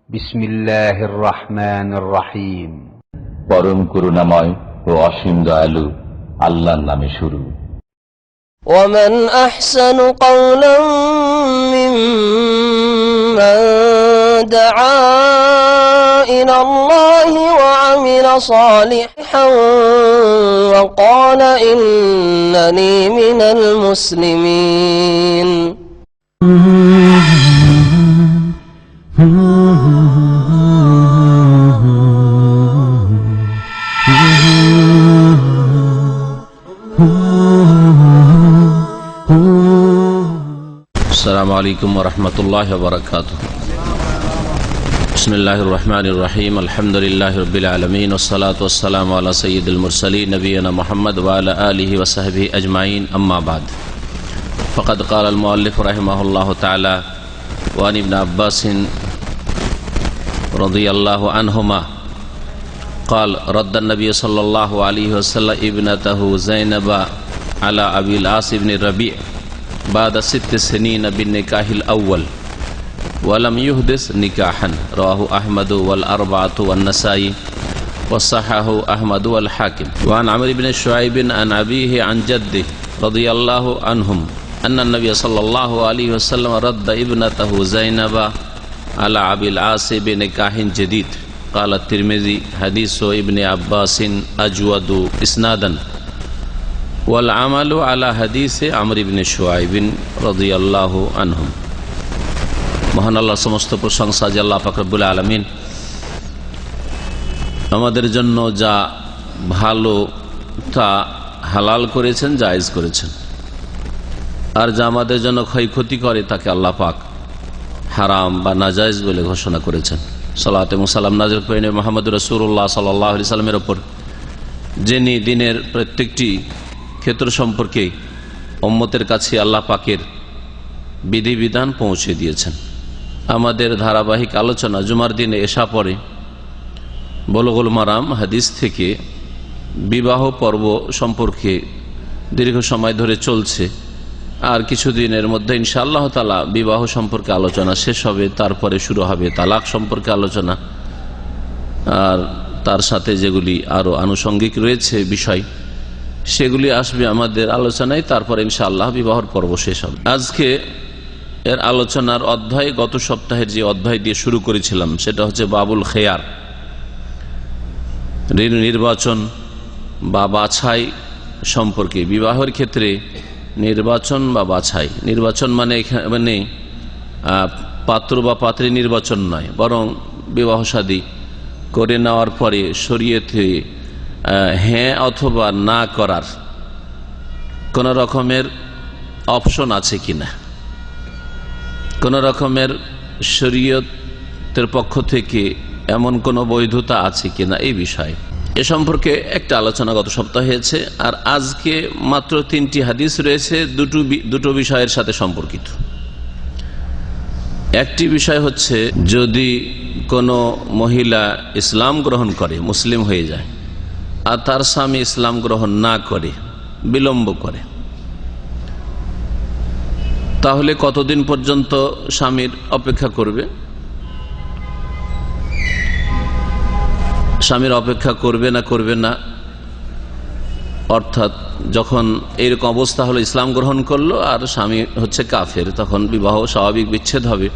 বিসমিল্লাহির রহমানির রহিম। পরম করুণাময় ও অসীম দয়ালু আল্লাহর নামে শুরু। ومن أحسن قولا ممن دعا إلى الله وعمل صالحا وقال إنني من المسلمين السلام عليكم ورحمة الله وبركاته. بسم الله الرحمن الرحيم. الحمد لله رب العالمين والصلاة والسلام على سيد المرسلين نبينا محمد وعلى آله وصحبه أجمعين. أما بعد فقد قال المؤلف رحمه الله تعالى وعن ابن عباس رضي الله عنهما قال رد النبي صلى الله عليه وسلم ابنته زينب على أبي العاص بن الربيع بعد 6 سنين بالنكاح الأول ولم يحدث نكاحا. رواه أحمد والأربعة والنسائي وصححه أحمد والحاكم. وعن عمرو بن شعيب عن أبيه عن جده رضي الله عنهم أن النبي صلى الله عليه وسلم رد ابنته زينب على أبي العاص بنكاح جديد. قال الترمذي حديث ابن عباس أجود إسنادا والعمل على حديث عمرو بن شعيب رضي الله عنهم. মহান আল্লাহর সমস্ত প্রশংসা যে আল্লাহ পাক রব্বুল আলামিন আমাদের জন্য যা ভালো তা হালাল করেছেন, জায়েজ করেছেন, আর যা আমাদের জন্য ক্ষয়ক্ষতি করে তাকে আল্লাহ পাক হারাম বা নাজায়েজ বলে ঘোষণা করেছেন। সালাত এবং সালাম নাযিল করেন মুহাম্মদ রাসূলুল্লাহ সাল্লাল্লাহু আলাইহি সাল্লামের উপর, যিনি দিনের প্রত্যেকটি ক্ষেত্র সম্পর্কে উম্মতের কাছে আল্লাহ পাকের বিধিবিধান পৌঁছে দিয়েছেন। আমাদের ধারাবাহিক আলোচনা জুমার দিনে এশা পরে বুলুগুল মারাম হাদিস থেকে বিবাহ পর্ব সম্পর্কে দীর্ঘ সময় ধরে চলছে, আর কিছুদিনের মধ্যে ইনশাআল্লাহ তাআলা বিবাহ সম্পর্কে আলোচনা শেষ হবে। তারপরে শুরু হবে তালাক সম্পর্কে আলোচনা, আর তার সাথে যেগুলি আরও আনুষঙ্গিক রয়েছে বিষয় সেগুলি আসবে আমাদের আলোচনায়। তারপরে ইনশাআল্লাহ বিবাহর পর্ব শেষ হবে। আজকে এর আলোচনার অধ্যায় গত সপ্তাহের যে অধ্যায় দিয়ে শুরু করেছিলাম সেটা হচ্ছে বাবুল খেয়ার, নির্বাচন বা বাছাই সম্পর্কে। বিবাহের ক্ষেত্রে নির্বাচন বা বাছাই, নির্বাচন মানে এখানে পাত্র বা পাত্রী নির্বাচন নয়, বরং বিবাহ শাদী করে নেওয়ার পরে শরীয়তে হ্যাঁ অথবা না করার কোন রকমের অপশন আছে কিনা, কোন রকমের শরীয়তের পক্ষ থেকে এমন কোন বৈধতা আছে কিনা, এই বিষয়ে এ সম্পর্কে একটা আলোচনা গত সপ্তাহ হয়েছে। আর আজকে মাত্র 3টি হাদিস রয়েছে দুটো বিষয়ের সাথে সম্পর্কিত। একটি বিষয় হচ্ছে যদি কোনো মহিলা ইসলাম গ্রহণ করে, মুসলিম হয়ে যায়, আর তার স্বামী ইসলাম গ্রহণ না করে, বিলম্ব করে, তাহলে কতদিন পর্যন্ত স্বামীর অপেক্ষা করবে? স্বামীর অপেক্ষা করবে না করবে না, অর্থাৎ যখন এইরকম অবস্থা হলো ইসলাম গ্রহণ করলো আর স্বামী হচ্ছে কাফের, তখন বিবাহ স্বাভাবিক বিচ্ছেদ হবে।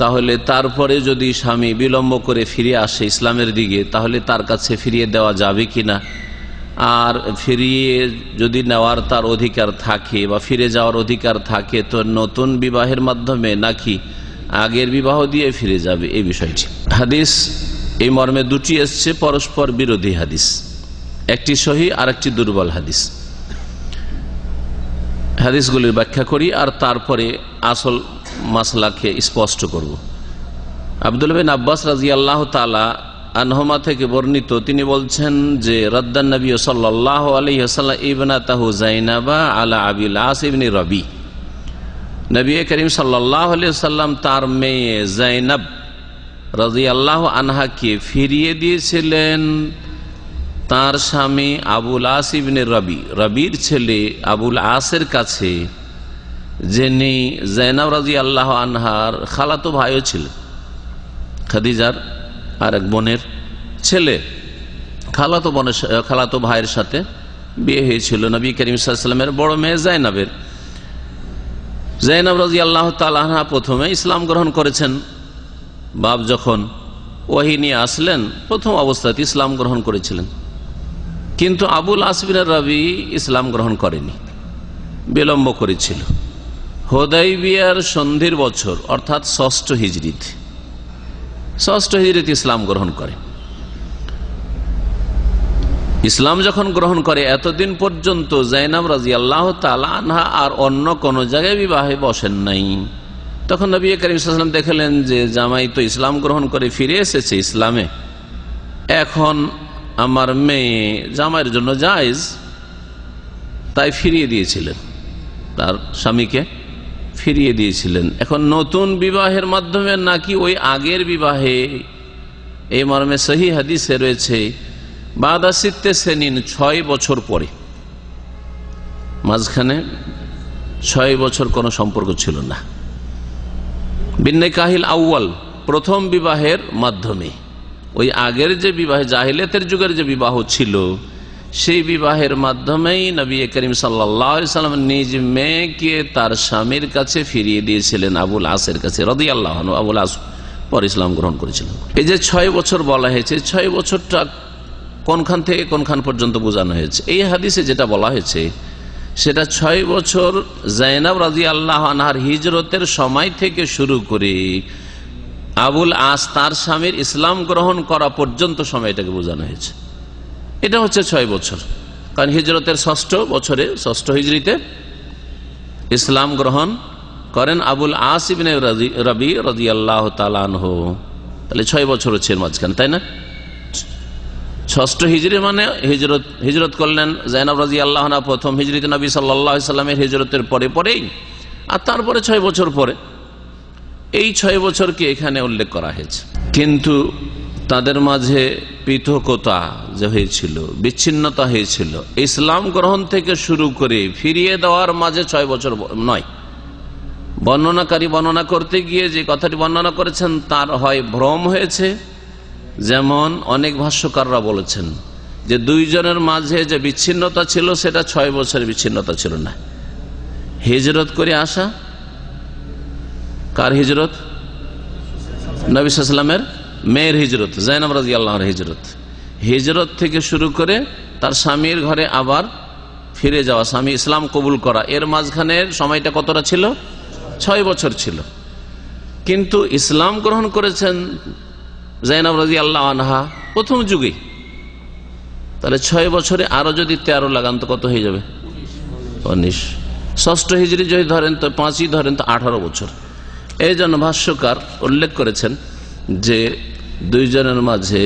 তাহলে তারপরে যদি স্বামী বিলম্ব করে ফিরে আসে ইসলামের দিকে, তাহলে তার কাছে ফিরিয়ে দেওয়া যাবে কিনা, আর ফিরিয়ে যদি নেওয়ার তার অধিকার থাকে বা ফিরে যাওয়ার অধিকার থাকে তো নতুন বিবাহের মাধ্যমে নাকি আগের বিবাহ দিয়ে ফিরে যাবে, এই বিষয়টি। হাদিস এই মর্মে দুটি এসছে, পরস্পর বিরোধী হাদিস, একটি সহিহ আর একটি দুর্বল হাদিস। হাদিসগুলির ব্যাখ্যা করি আর তারপরে আসল মাসলাকে স্পষ্ট করব। আব্দুল্লাহ বিন আব্বাস রাদিয়াল্লাহু তাআলা আনহুমা থেকে বর্ণিত, তিনি বলছেন যে রাদ্দান নবী সাল্লাল্লাহু আলাইহি ওয়াসাল্লাম ইবনাতাহু যায়নাবা আলা আবিল আস ইবনে রবি। নবী করিম সাল্লাল্লাহু আলাইহি ওয়াসাল্লাম তার মেয়ে যায়নাব রাদিয়াল্লাহু আনহাকে ফিরিয়ে দিয়েছিলেন তার স্বামী আবুল আস ইবনে রবি, রবির ছেলে আবুল আসের কাছে, যিনি যায়নাব রাদিয়াল্লাহু আনহার খালাতো ভাইও ছিলেন। খাদিজার আর এক বোনের ছেলে, খালাতো ভাইয়ের সাথে বিয়ে হয়েছিল নবী করিম সাল্লাল্লাহু আলাইহি ওয়াসাল্লামের বড় মেয়ে জাইনাবের। জাইনাব রাদিয়াল্লাহু তাআলা আনহা প্রথমে ইসলাম গ্রহণ করেছেন। বাপ যখন ওহী নিয়ে আসলেন প্রথম অবস্থাতে ইসলাম গ্রহণ করেছিলেন, কিন্তু আবুল আস বিন রাবি ইসলাম গ্রহণ করেনি, বিলম্ব করেছিল। হুদাইবিয়ার সন্ধির বছর অর্থাৎ ষষ্ঠ হিজরিতে ইসলাম গ্রহণ করে। ইসলাম যখন গ্রহণ করে এতদিন পর্যন্ত জাইনাব রাদিয়াল্লাহু তাআলা আনহা আর অন্য কোন জায়গায় বিবাহে বসেন নাই। তখন নবী করিম সাল্লাল্লাহু আলাইহি ওয়াসাল্লাম দেখলেন যে জামাই তো ইসলাম গ্রহণ করে ফিরে এসেছে ইসলামে, এখন আমার মেয়ে জামাইয়ের জন্য জায়েজ, তাই ফিরিয়ে দিয়েছিলেন, তার স্বামীকে ফিরিয়ে দিয়েছিলেন। এখন নতুন বিবাহের মাধ্যমে নাকি ওই আগের বিবাহে, এই মর্মে সহিহ হাদিসে রয়েছে বাদা সিত্তে সেনিন, 6 বছর পরে, মাঝখানে 6 বছর কোনো সম্পর্ক ছিল না। বিন্নিকাহিল আউয়াল, প্রথম বিবাহের মাধ্যমে, ওই আগের যে বিবাহ, জাহিলিয়াতের যুগের যে বিবাহ ছিল, সেই বিবাহের মাধ্যমেই নবী করিম সাল্লাল্লাহু আলাইহি ওয়াসাল্লাম নিজ মেয়েকে তার স্বামীর কাছে ফিরিয়ে দিয়েছিলেন, আবুল আসের কাছে রাদিয়াল্লাহু আনহু। আবুল আস পর ইসলাম গ্রহণ করেছিলেন। এই যে 6 বছর বলা হয়েছে, 6 বছরটা কোনখান থেকে কোনখান পর্যন্ত বোঝানো হয়েছে? এই হাদিসে যেটা বলা হয়েছে সেটা 6 বছর জাইনাব রাদিয়াল্লাহু আনহার হিজরতের সময় থেকে শুরু করে আবুল আস তার স্বামীর ইসলাম গ্রহণ করা পর্যন্ত সময়টাকে বোঝানো হয়েছে। এটা হচ্ছে 6 বছর, কারণ হিজরতের 6ষ্ঠ বছরে, 6ষ্ঠ হিজরিতে ইসলাম গ্রহণ করেন আবুল আস ইবনে রবি রাদিয়াল্লাহু তাআলা আনহু। তাহলে 6 বছর হচ্ছে এর মাঝখানে, তাই না? 6ষ্ঠ হিজরি মানে হিজরত করলেন জাইনাব রাদিয়াল্লাহু আনহা প্রথম হিজরিতে নবী সাল্লাল্লাহু আলাইহি সাল্লামের হিজরতের পরেই, আর তারপরে 6 বছর পরে। এই 6 বছরকে এখানে উল্লেখ করা হয়েছে, কিন্তু তাদের মাঝে পৃথকতা যে হয়েছিল, বিচ্ছিন্নতা হয়েছিল, ইসলাম গ্রহণ থেকে শুরু করে ফিরিয়ে দেওয়ার মাঝে 6 বছর নয়। বর্ণনাকারী বর্ণনা করতে গিয়ে যে কথাটি বর্ণনা করেছেন তার হয় ভ্রম হয়েছে, যেমন অনেক ভাষ্যকাররা বলেছেন যে দুইজনের মাঝে যে বিচ্ছিন্নতা ছিল সেটা 6 বছরের বিচ্ছিন্নতা ছিল না। হিজরত করে আসা, কার হিজরত? নবী সাল্লাল্লাহু আলাইহি ওয়াসাল্লামের মেয়ের হিজরত, জাইনাব রাদিয়াল্লাহু আনহার হিজরত থেকে শুরু করে তার স্বামীর ঘরে আবার ফিরে যাওয়া, স্বামী ইসলাম কবুল করা, এর মাঝখানের সময়টা কতটা ছিল? 6 বছর ছিল। কিন্তু ইসলাম গ্রহণ করেছেন জাইনাব রাদিয়াল্লাহু আনহা প্রথম যুগে, তাহলে 6 বছরে আরো যদি 13 লাগান তো কত হয়ে যাবে? 19। 6ষ্ঠ হিজরি যদি ধরেন তো 5ই ধরেন তো 18 বছর। এই জন্য ভাষ্যকার উল্লেখ করেছেন যে দুইজনের মাঝে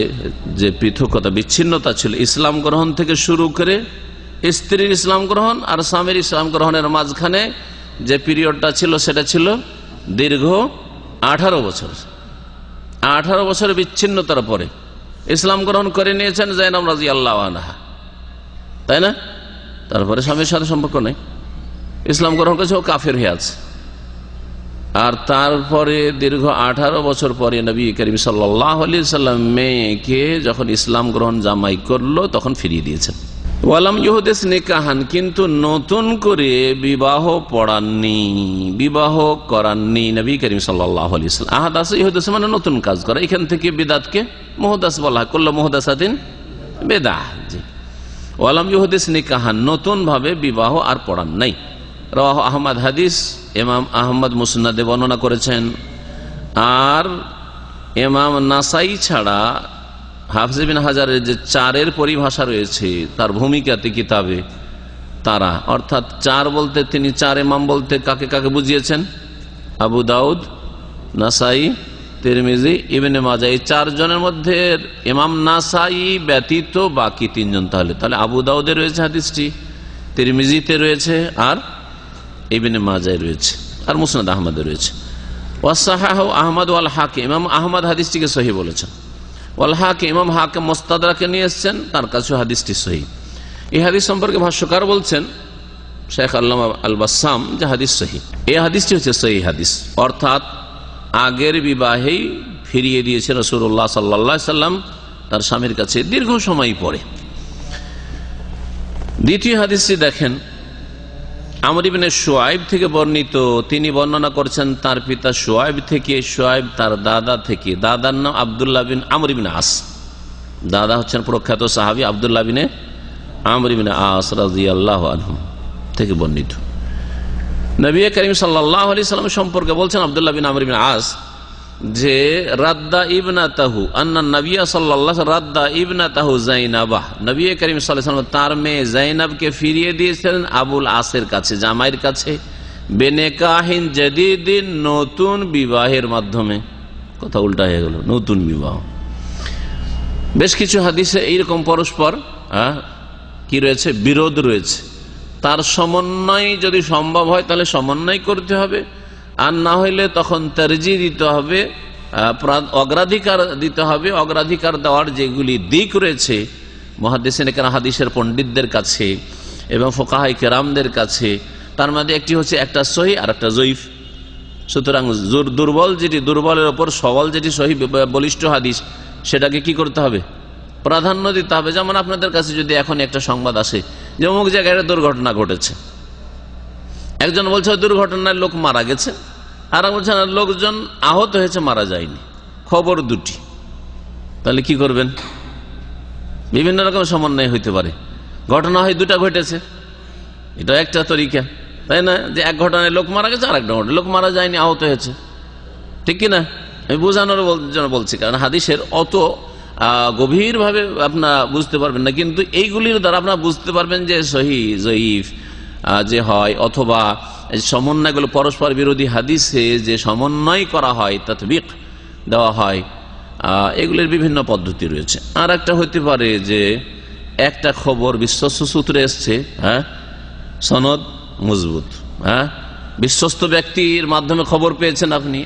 যে পৃথকতা, বিচ্ছিন্নতা ছিল ইসলাম গ্রহণ থেকে শুরু করে, স্ত্রীর ইসলাম গ্রহণ আর স্বামীর ইসলাম গ্রহণের মাঝখানে যে পিরিয়ডটা ছিল সেটা ছিল দীর্ঘ 18 বছর। 18 বছরের বিচ্ছিন্নতার পরে ইসলাম গ্রহণ করে নিয়েছেন জাইনাব রাদিয়াল্লাহু আনহা, তাই না? তারপরে স্বামীর সাথে সম্পর্ক নেই, ইসলাম গ্রহণ করেছে, ও কাফের হয়ে আছে। আর তারপরে দীর্ঘ 18 বছর পরে নবী করিম সাল্লাল্লাহু আলাইহি ওয়াসাল্লাম মেয়েকে যখন ইসলাম গ্রহণ জামাই করলো তখন ফিরিয়ে দিয়েছেন। ওয়ালাম ইউহদিস নিকাহান, কিন্তু নতুন করে বিবাহ পড়াননি, বিবাহ করাননি নবী করিম সাল্লাল্লাহু আলাইহি ওয়াসাল্লাম। আহাদাস ইউহদিস মানে নতুন কাজ করা, এখান থেকে বিদআতকে মুহদাস বলা হয়, কুল্লু মুহদাসাতিন বিদআহ। জি, ওয়ালাম ইউহদিস নিকাহান, নতুন ভাবে বিবাহ আর পড়ান নাই। রাওয়াহু আহমদ, হাদিস ইমাম আহমদ মুসনাদে বর্ণনা করেছেন। আর ইমাম নাসাই ছাড়া হাফিজ বিন হাজারের যে 4-এর পরিভাষা রয়েছে তার ভূমিকাতে কিতাবে, তারা অর্থাৎ 4 বলতে তিনি 4 ইমাম বলতে কাকে কাকে বুঝিয়েছেন? আবু দাউদ, নাসাই, তিরমিজি, ইবনে মাজাহ। এই 4 জনের মধ্যে ইমাম নাসাই ব্যতীত বাকি 3 জন। তাহলে আবু দাউদে রয়েছে হাদিসটি, তিরমিজিতে রয়েছে, আর ইবনে মাজাহ রয়েছে, আর মুসনাদ আহমদে রয়েছে। ওয়াসাহাহু আহমদ ওয়াল হাকিম, ইমাম আহমদ হাদিসটিকে সহিহ বলেছেন। ওয়াল হাকিম, ইমাম হাকিম মুস্তাদরাকে নিয়ে এসেছেন, তার কাছে হাদিসটি সহিহ। এই হাদিস সম্পর্কে ভাষ্যকার বলছেন শেখ আল্লামা আল বাসসাম যে হাদিস সহিহ। এই হাদিসটি হচ্ছে সহিহ হাদিস, অর্থাৎ আগের বিবাহেই ফিরিয়ে দিয়েছে রাসূলুল্লাহ সাল্লাল্লাহু আলাইহি সাল্লাম তার স্বামীর কাছে দীর্ঘ সময় পরে। দ্বিতীয় হাদিসটি দেখেন, আমর ইবনে শুআয়ব থেকে বর্ণিত, তিনি বর্ণনা করছেন তার পিতা শুআয়ব থেকে, শুআয়ব তার দাদা থেকে, দাদার নাম আব্দুল্লাহ বিন আমর ইবনে আস, দাদা হচ্ছেন প্রখ্যাত সাহাবী আব্দুল্লাহ বিন আমর ইবনে আস রাদিয়াল্লাহু আনহু থেকে বর্ণিত। নবী করিম সাল্লাল্লাহু আলাইহি সাল্লাম সম্পর্কে বলছেন আব্দুল্লাহ বিন আমর ইবনে আস যে রাদ্দা ইবনাতাহু আন্না নবী সাল্লাল্লাহু রাদ্দা ইবনাতাহু যায়নাবাহ, নবী করিম সাল্লাল্লাহু আলাইহি ওয়াসাল্লাম তার মেয়ে যায়নাবকে ফিরিয়ে দিয়েছিলেন আবুল আসের কাছে, জামাইয়ের কাছে, বেনেকাহিন জাদিদিন, নতুন বিবাহের মাধ্যমে। কথা উল্টা হয়ে গেল, নতুন বিবাহ। বেশ কিছু হাদিসে এইরকম পরস্পর কি রয়েছে, বিরোধ রয়েছে। তার সমন্বয় যদি সম্ভব হয় তাহলে সমন্বয় করতে হবে, আর না হইলে তখন তারজিহ দিতে হবে, অগ্রাধিকার দিতে হবে। অগ্রাধিকার দেওয়ার যেগুলি দিক রয়েছে মুহাদ্দিসিন কেরাম, হাদিসের পণ্ডিতদের কাছে এবং ফুকাহায়ে কেরামদের কাছে, তার মধ্যে একটি হচ্ছে একটা সহি আর একটা জয়ীফ। সুতরাং দুর্বল যেটি, দুর্বলের ওপর সবল যেটি সহি বলিষ্ঠ হাদিস, সেটাকে কি করতে হবে, প্রাধান্য দিতে হবে। যেমন আপনাদের কাছে যদি এখন একটা সংবাদ আসে যে অমুক জায়গায় একটা দুর্ঘটনা ঘটেছে, একজন বলছে দুর্ঘটনায় লোক মারা গেছে, আর বলছে লোকজন আহত হয়েছে, মারা যায়নি, খবর দুটি, তাহলে কি করবেন? বিভিন্ন রকম সমন্বয় হইতে পারে। ঘটনা হয় দুটা ঘটেছে, এটা একটা তরিকা, তাই না? যে এক ঘটনায় লোক মারা গেছে, আর একটা ঘটনা লোক মারা যায়নি, আহত হয়েছে, ঠিক কিনা? আমি বোঝানোর জন্য বলছি, কারণ হাদিসের অত গভীরভাবে আপনারা বুঝতে পারবেন না, কিন্তু এইগুলির দ্বারা আপনারা বুঝতে পারবেন যে সহি জয়ীফ যে হয়, অথবা সমন্বয়গুলো পরস্পর বিরোধী হাদিসে যে সমন্বয় করা হয়, তাতবিক দেওয়া হয়, এগুলির বিভিন্ন পদ্ধতি রয়েছে। আর একটা হতে পারে যে একটা খবর বিশ্বস্ত সূত্রে এসছে, সনদ মজবুত, বিশ্বস্ত ব্যক্তির মাধ্যমে খবর পেয়েছেন আপনি,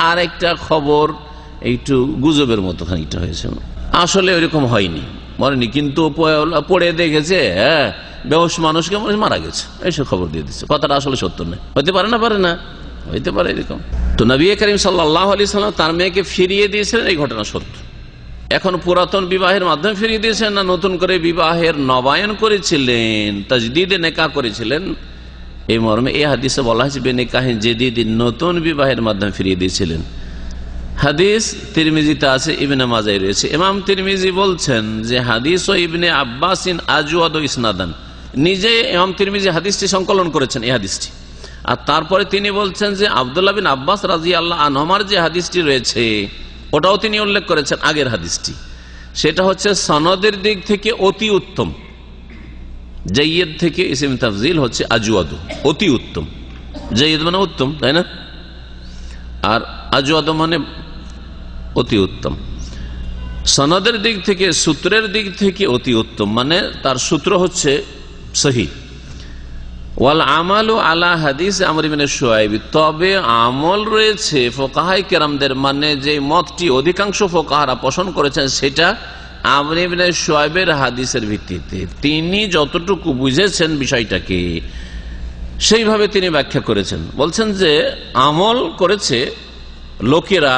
আর একটা খবর একটু গুজবের মতো খানিকটা হয়েছে, আসলে ওইরকম হয়নি, মরেনি, কিন্তু পড়ে দেখেছে বেহুশ মানুষকে মারা গেছে, এইসব খবর দিয়ে দিচ্ছে, কথাটা আসলে সত্য নয়। হতে পারে না, পারে না, হইতে পারে এরকম। তো নবী করিম সাল্লাল্লাহু আলাইহি সাল্লাম তার মেয়েকে ফিরিয়ে দিয়েছিলেন, এই ঘটনা সত্য। এখন পুরাতন বিবাহের মাধ্যমে ফিরিয়ে দিয়েছেন না নতুন করে বিবাহের নবায়ন করেছিলেন, তাজদীদে নিকাহ করেছিলেন, এই মর্মে এই হাদিসে বলা হয়েছে বেনিকাহিন জাদিদিন, নতুন বিবাহের মাধ্যমে ফিরিয়ে দিয়েছিলেন। হাদিস তিরমিজিতে আছে, ইবনে মাজায় রয়েছে। ইমাম তিরমিজি বলছেন যে হাদিস ও ইবনে আব্বাসিন আজওয়াদ ইসনাদান, নিজে ইমাম তিরমিজি হাদিসটি সংকলন করেছেন এই হাদিসটি, আর তারপরে তিনি বলছেন যে আব্দুল্লাহ বিন আব্বাস রাদিয়াল্লাহু আনহুমার যে হাদিসটি রয়েছে ওটাও তিনি উল্লেখ করেছেন, আগের হাদিসটি, সেটা হচ্ছে সনদের দিক থেকে অতি উত্তম। জাইয়্যিদ থেকে ইসম তাফজিল হচ্ছে আজওয়াদ, অতি উত্তম। জাইয়্যিদ মানে উত্তম, তাই না? আর আজওয়াদ মানে অতি উত্তম। সনদের দিক থেকে, সূত্রের দিক থেকে অতি উত্তম, মানে তার সূত্র হচ্ছে সহি। ওয়াল আমালু আলা হাদিস আমর ইবনে শুআয়ব, তবে আমল রয়েছে ফুকাহায়ে কেরামদের, মানে যে মতটি অধিকাংশ ফুকাহারা পোষণ করেছেন সেটা আমর ইবনে শুআয়বের হাদিসের ভিত্তিতে। তিনি যতটুকু বুঝেছেন বিষয়টাকে সেইভাবে তিনি ব্যাখ্যা করেছেন। বলছেন যে আমল করেছে লোকেরা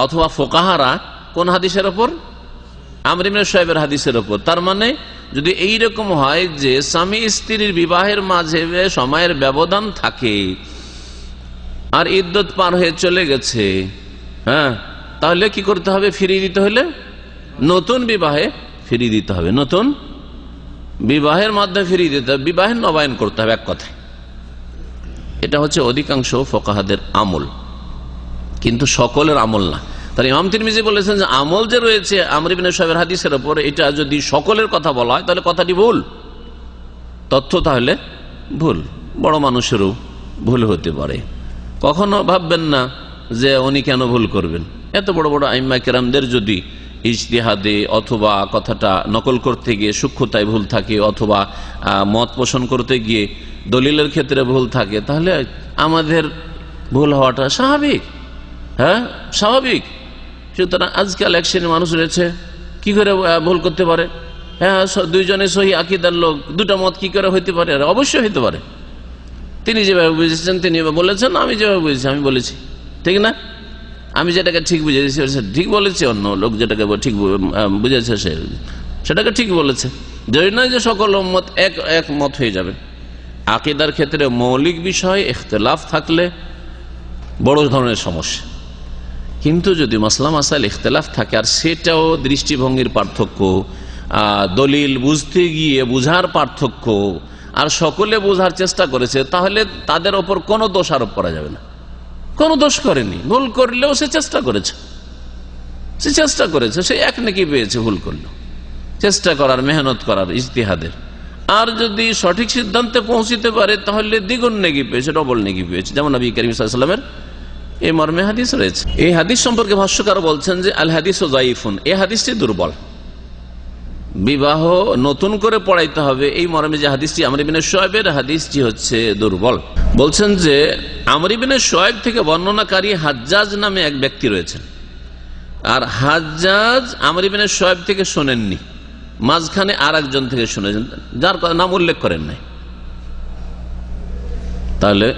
অথবা ফুকাহারা কোন হাদিসের ওপর? আমর ইবনে শুআয়বের হাদিসের ওপর। তার মানে যদি এইরকম হয় যে স্বামী স্ত্রীর বিবাহের মাঝে সময়ের ব্যবধান থাকে আর ইদ্যত পার হয়ে চলে গেছে, তাহলে কি করতে হবে? ফিরিয়ে দিতে হলে নতুন বিবাহে ফিরিয়ে দিতে হবে, নতুন বিবাহের মাধ্যমে ফিরিয়ে দিতে হবে, বিবাহের নবায়ন করতে হবে, এক কথায়। এটা হচ্ছে অধিকাংশ ফুকাহাদের আমল, কিন্তু সকলের আমল না। তাহলে ইমাম তিরমিজি বলেছেন যে আমল যে রয়েছে আমর ইবনে শুআয়বের হাদিসের উপর, এটা যদি সকলের কথা বলা হয় তাহলে কথাটি ভুল, তথ্য তাহলে ভুল, বড় মানুষেরও ভুল হতে পারে। কখনো ভাববেন না যে উনি কেন ভুল করবেন। এত বড় বড় আইম্মা কেরামদের যদি ইজতিহাদে অথবা কথাটা নকল করতে গিয়ে সূক্ষ্মতায় ভুল থাকে, অথবা মত পোষণ করতে গিয়ে দলিলের ক্ষেত্রে ভুল থাকে, তাহলে আমাদের ভুল হওয়াটা স্বাভাবিক, স্বাভাবিক। সুতরাং আজকাল এক শ্রেণীর মানুষ রয়েছে, কি করে ভুল করতে পারে? দুইজনে সহি আকীদার লোক, দুটা মত কি করে হইতে পারে? অবশ্যই হইতে পারে। তিনি যেভাবে বুঝেছেন তিনি বলেছেন, আমি যেভাবে বুঝেছি আমি বলেছি, ঠিক না? আমি যেটাকে ঠিক বুঝেছি সে ঠিক বলেছে, অন্য লোক যেটাকে ঠিক বুঝেছে সেটাকে ঠিক বলেছে। যদি নয় যে সকল উম্মত এক মত হয়ে যাবে। আকীদার ক্ষেত্রে মৌলিক বিষয় ইখতিলাফ থাকলে বড় ধরনের সমস্যা, কিন্তু যদি মাসলা মাসাইল ইখতিলাফ থাকে আর সেটাও দৃষ্টিভঙ্গির পার্থক্য, দলিল বুঝতে গিয়ে বুঝার পার্থক্য, আর সকলে বোঝার চেষ্টা করেছে, তাহলে তাদের ওপর কোনো দোষ আরোপ করা যাবে না। কোনো দোষ করেনি, ভুল করলেও সে চেষ্টা করেছে, সে এক নেকি পেয়েছে ভুল করলেও, চেষ্টা করার, মেহনত করার, ইজতিহাদের। আর যদি সঠিক সিদ্ধান্তে পৌঁছিতে পারে তাহলে দ্বিগুণ নেকি পেয়েছে, ডবল নেকি পেয়েছে। যেমন নবী করিম সাল্লাল্লাহু আলাইহি ওয়াসাল্লামের এই মর্মে হাদিস রয়েছে। এই হাদিস সম্পর্কে ভাষ্যকার বলছেন যে আল হাদিস যায়িফুন, এই হাদিসটি দুর্বল। বিবাহ নতুন করে পড়াইতে হবে, এই মর্মে যে হাদিসটি আমর ইবনে শুআয়বের হাদিসটি হচ্ছে দুর্বল। বলছেন যে আমর ইবনে শুআয়ব থেকে বর্ণনাকারী হাজ্জাজ নামে এক ব্যক্তি রয়েছেন, আর হাজ্জাজ আমর ইবনে শুআয়ব থেকে শোনেননি, মাঝখানে আর একজন থেকে শুনেছেন, যার নাম উল্লেখ করেন নাই। তাহলে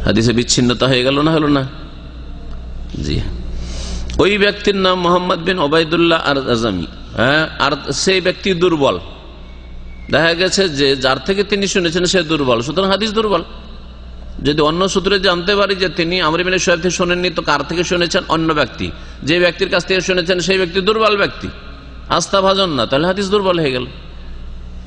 হাদিসে বিচ্ছিন্নতা হয়ে গেল না, হলো না? জি, ওই ব্যক্তির নাম মোহাম্মদ বিন ওবায়দুল্লাহ আর আজমি। হ্যাঁ, আর সেই ব্যক্তি দুর্বল। দেখা গেছে যে যার থেকে তিনি শুনেছেন সে দুর্বল, সুতরাং হাদিস দুর্বল। যদি অন্য সূত্রে জানতে পারি যে তিনি আমর ইবনে শুআয়ব থেকে শোনেননি, তো কার থেকে শুনেছেন? অন্য ব্যক্তি। যে ব্যক্তির কাছ থেকে শুনেছেন সেই ব্যক্তি দুর্বল ব্যক্তি, আস্থাভাজন না, তাহলে হাদিস দুর্বল হয়ে গেল।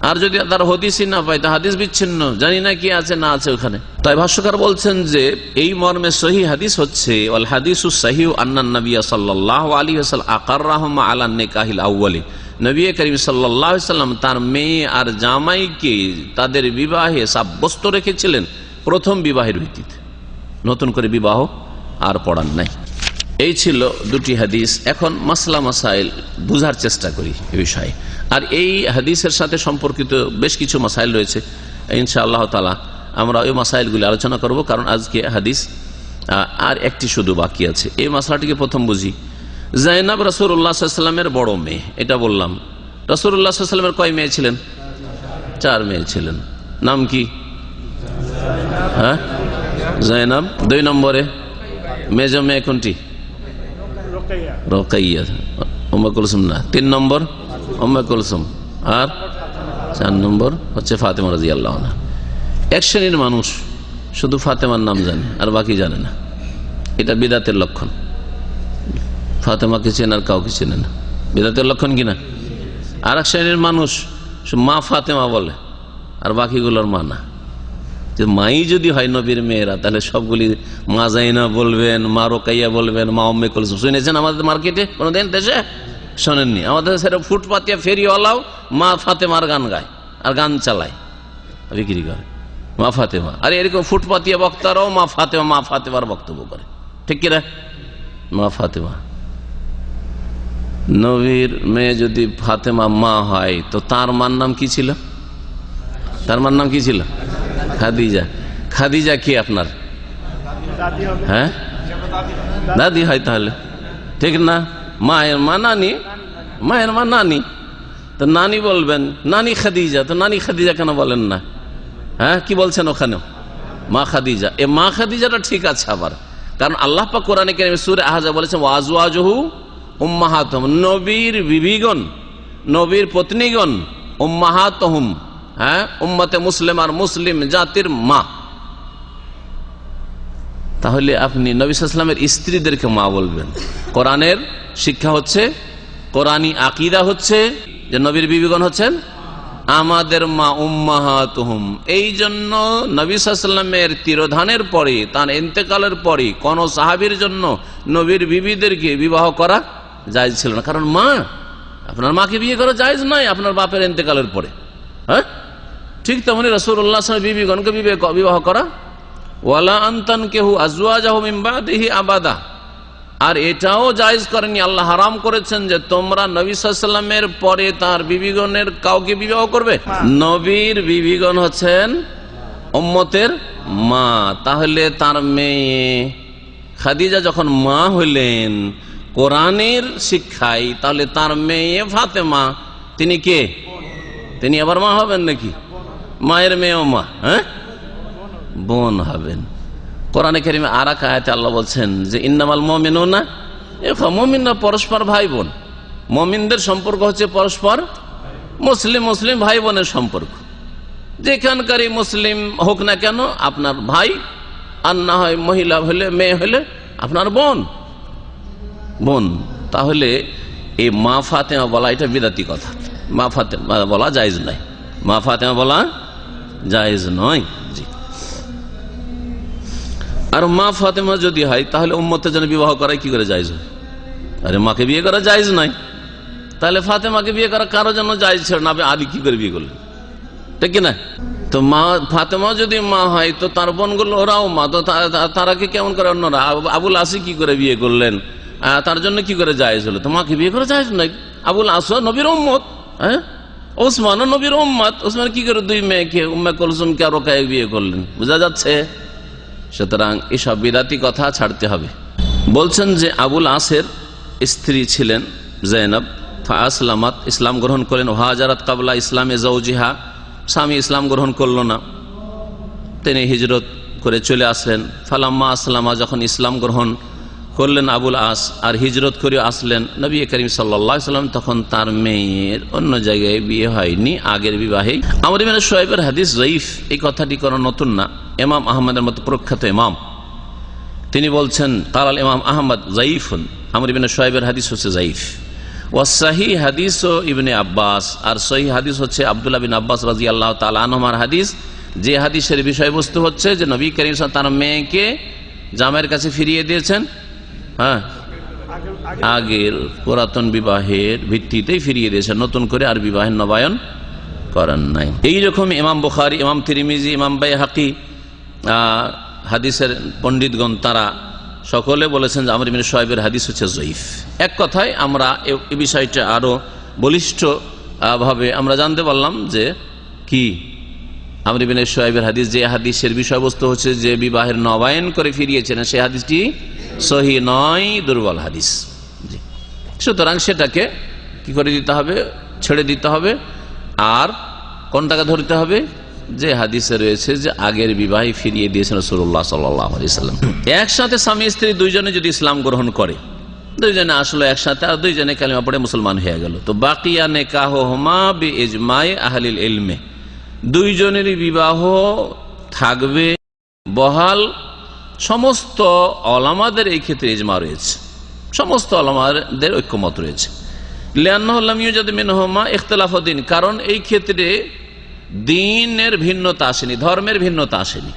আর যদি তার হদিসই না পাই তা হাদিস বিচ্ছিন্ন, জানি না কি আছে না আছে ওখানে। তাই ভাষ্যকার বলছেন যে এই মর্মে সহিহ হাদিস হচ্ছে ওয়াল হাদিসুস সহিহ আন্নান নবী সাল্লাল্লাহু আলাইহি ওয়াসাল্লাম আকাররাহুমা আলা নিকাহিল আউয়ালি, নবী করিম সাল্লাল্লাহু আলাইহি ওয়াসাল্লাম তার মেয়ে আর জামাইকে তাদের বিবাহে সাব্যস্ত রেখেছিলেন প্রথম বিবাহের ভিত্তিতে, নতুন করে বিবাহ আর পড়ান নাই। এই ছিল দুটি হাদিস। এখন মাসলা মাসাইল বুঝার চেষ্টা করি এই বিষয়ে। আর এই হাদিসের সাথে সম্পর্কিত বেশ কিছু মাসাইল রয়েছে, ইনশাআল্লাহ তাআলা আমরা ওই মাসাইলগুলি আলোচনা করব, কারণ আজকে হাদিস আর একটি শুধু বাকি আছে। এই মাসলাটিকে প্রথম বুঝি। জাইনাব রাসূলুল্লাহ সাল্লাল্লাহু আলাইহি ওয়াসাল্লামের বড় মেয়ে, এটা বললাম। রাসূলুল্লাহ সাল্লাল্লাহু আলাইহি ওয়াসাল্লামের কয় মেয়ে ছিলেন? 4 মেয়ে ছিলেন। নাম কি? হ্যাঁ, জাইনাব। 2 নম্বরে মেজ মেয়ে কোনটি? রোকাইয়া। উম্মে কুলসুম না। 3 নম্বর উম্মে কুলসুম, আর 4 নম্বর হচ্ছে ফাতেমা রাদিয়াল্লাহু আনহা। এক শ্রেণীর মানুষ শুধু ফাতেমার নাম জানে আর বাকি জানে না, এটা বিদআতের লক্ষণ। ফাতেমাকে চেনে আর কাউকে চেনে না, বিদআতের লক্ষণ কিনা? আর এক শ্রেণীর মানুষ মা ফাতেমা বলে আর বাকিগুলোর মা না। যে মাই যদি হয় নবীর মেয়েরা, তাহলে সবগুলি মা জাইনা বলবেন, মা রোকাইয়া বলবেন, মা উম্মে কুলসুম। শুনেছেন আমাদের মার্কেটে কোনোদিন? দেশে শোনেননি? আমাদের সেটা ফুটপাতিয়া ফেরিওয়ালাও মা ফাতেমার গান গায় আর গান চালায়, বিক্রি করে মা ফাতেমা। আর এরকম ফুটপাতিয়া বক্তারাও মা ফাতেমার বক্তব্য করে, ঠিক কিনা? মা ফাতেমা। নবীর মেয়ে যদি ফাতেমা মা হয় তো তার মার নাম কি ছিল? তার মার নাম কি ছিল? খাদিজা। খাদিজা কি আপনার? হ্যাঁ, দাদি হয় তাহলে, ঠিক না? মায়ের মা নানি, মায়ের মা নানি, তো নানি বলবেন নানি খাদিজা। তো নানি খাদিজা কেন বলেন না? হ্যাঁ, কি বলছেন ওখানেও? মা খাদিজা। এ মা খাদিজাটা ঠিক আছে আবার, কারণ আল্লাহ পাক কোরআনে কারিমে সূরা আহজাব বলেছেন ওয়াজওয়াজুহু উম্মাহাতুহুম, নবীর বিবিগণ, নবীর পত্নীগণ, উম্মাহাতুহুম, হ্যাঁ, উম্মতে মুসলিম আর মুসলিম জাতির মা। তাহলে আপনি নবী সাল্লাল্লাহু আলাইহি ওয়াসাল্লামের স্ত্রীদেরকে মা বলবেন। কোরআনের শিক্ষা হচ্ছে, কোরআনী আকীদা হচ্ছে যে নবীর বিবিগণ হচ্ছেন আমাদের মা, উম্মাহাতুহুম। এই জন্য নবী সাল্লাল্লাহু আলাইহি ওয়াসাল্লামের তিরোধানের পরে, তার ইন্তেকালের পরে কোন সাহাবীর জন্য নবীর বিবিদেরকে বিবাহ করা জায়েজ ছিল না, কারণ মা। আপনার মাকে বিয়ে করা জায়েজ নয় আপনার বাপের ইন্তেকালের পরে। হ্যাঁ, ঠিক তেমনি রাসূলুল্লাহ সাল্লাল্লাহু আলাইহি ওয়াসাল্লাম বিবিগণকে বিবাহ করা। ওয়ালা আনতানকিহু আজওয়াজাহু মিন বাদিহি আবাদা। আর এটাও জায়েজ করেনি, আল্লাহ হারাম করেছেন যে তোমরা নবী সাল্লাল্লাহু আলাইহি ওয়াসাল্লামের পরে তার বিবিগণের কাউকে বিবাহ করবে। নবীর বিবিগণ হচ্ছেন উম্মতের মা। তাহলে তার মেয়ে খাদিজা যখন মা হইলেন কোরআনের শিক্ষায়, তাহলে তার মেয়ে ফাতেমা তিনি কে? তিনি আবার মা হবেন নাকি? মায়ের মেয়েও মা, হ্যাঁ, বোন হবেন। কোরআনে কারিমে আর এক আয়াতে আল্লাহ বলছেন যে ইন্নামাল মুমিনুনা মুমিনরা পরস্পর ভাই বোন। মুমিনদের সম্পর্ক হচ্ছে পরস্পর মুসলিম মুসলিম ভাই বোনের সম্পর্ক। যেখানকারই মুসলিম হোক না কেন আপনার ভাই, আর না হয় মহিলা হলে মেয়ে হলে আপনার বোন। তাহলে এই মা ফাতেমা বলা এটা বিদাতি কথা। মা ফাতেমা বলা জায়েজ নয়, মা ফাতেমা বলা জায়েজ নয়। জি। আর মা ফাতেমা যদি হয় তাহলে উম্মতের জন্য বিবাহ করাই কি করে জায়েজ হয়? আরে মাকে বিয়ে করা জায়েজ নয়, তাহলে ফাতেমাকে বিয়ে করা কারো জন্য জায়েজ ছিল না। আলী কি করে বিয়ে করলেন? ঠিক কিনা? তো মা ফাতেমা যদি মা হয় তো তার বোনগুলো ওরাও মা, তো তারাকে কেমন করে অন্যরা? আবুল আসি কি করে বিয়ে করলেন? তার জন্য কি করে জায়েজ হলো? তো মাকে বিয়ে করা জায়েজ নয়। আবুল আস নবীর উম্মত, হ্যাঁ, ওসমান নবীর উম্মত। ওসমান কি করে দুই মেয়েকে উম্মে কুলসুমকে আর রোকায়ে বিয়ে করলেন? বোঝা যাচ্ছে? সুতরাং এসব বিদাতি কথা ছাড়তে হবে। বলছেন যে আবুল আসের স্ত্রী ছিলেন জৈনব, ফাসলামাত, ইসলাম গ্রহণ করলেন। হাজারাত কাবলা ইসলামে জৌজিহা, স্বামী ইসলাম গ্রহণ করল না, তিনি হিজরত করে চলে আসলেন। ফালাম্মা আসলামা, যখন ইসলাম গ্রহণ করলেন আবুল আস আর হিজরত করে আসলেন নবী করিম সাল্লাল্লাহু আলাইহি ওয়াসাল্লাম, তখন তার মেয়ের অন্য জায়গায় বিয়ে হয়নি, আগের বিবাহেই। আমর ইবনে শুআইবের হাদিস যায়িফ, এই কথাটি কোনো নতুন না। ইমাম আহমদের মতো প্রখ্যাত ইমাম তিনি বলছেন কালাল ইমাম আহমদ যায়িফুন, আমর ইবনে শুআইবের হাদিস হচ্ছে যায়িফ। ওয়াসহি হাদিস ও ইবনে আব্বাস, আর সহি হাদিস হচ্ছে আব্দুল্লাহ বিন আব্বাস রাদিয়াল্লাহু তাআলা আনহুমার হাদিস, যে হাদিসের বিষয়বস্তু হচ্ছে যে নবী করিম সাল্লাল্লাহু আলাইহি ওয়াসাল্লাম তার মেয়েকে জামাইয়ের কাছে ফিরিয়ে দিয়েছেন, হ্যাঁ, আগের পুরাতন বিবাহের ভিত্তিতেই ফিরিয়ে দিয়েছেন, নতুন করে আর বিবাহের নবায়ন করেন নাই। এইরকম ইমাম বুখারী, ইমাম তিরমিজি, ইমাম বাইহাকি, হাদিসের পণ্ডিতগণ তারা সকলে বলেছেন যে আমর ইবনে শুআইবের হাদিস হচ্ছে যায়িফ। এক কথায় আমরা এই বিষয়টা আরো বলিষ্ঠ ভাবে আমরা জানতে পারলাম যে কি আমর ইবনে শুআইবের হাদিস, যে হাদিসের বিষয়বস্তু হচ্ছে যে বিবাহের নবায়ন করে ফিরিয়েছেন, সেই হাদিসটি সহি নয়, দুর্বল হাদিস। জি। সুতরাং সেটাকে কি করে দিতে হবে? ছেড়ে দিতে হবে। আর কোনটাকে ধরতে হবে? যে হাদিসে রয়েছে যে আগের বিবাহে ফিরিয়ে দিয়েছেন রাসূলুল্লাহ সাল্লাল্লাহু আলাইহি ওয়াসাল্লাম। একসাথে স্বামী স্ত্রী দুইজনে যদি ইসলাম গ্রহণ করে, দুইজনে আসলে একসাথে, আর দুইজনে কালিমা পড়ে মুসলমান হয়ে গেল, তো বাকিয়া নিকাহুহুমা বিইজমাই আহলিল ইলমে, দুইজনেরই বিবাহ থাকবে বহাল। সমস্ত ওলামাদের এই ক্ষেত্রে ইজমা রয়েছে, সমস্ত ওলামাদের ঐক্যমত রয়েছে। লিআন্নাহু লাম ইউজাদ মিনহুমা ইখতিলাফু দ্বীন, কারণ এই ক্ষেত্রে দ্বীনের ভিন্নতা আসেনি, ধর্মের ভিন্নতা আসেনি।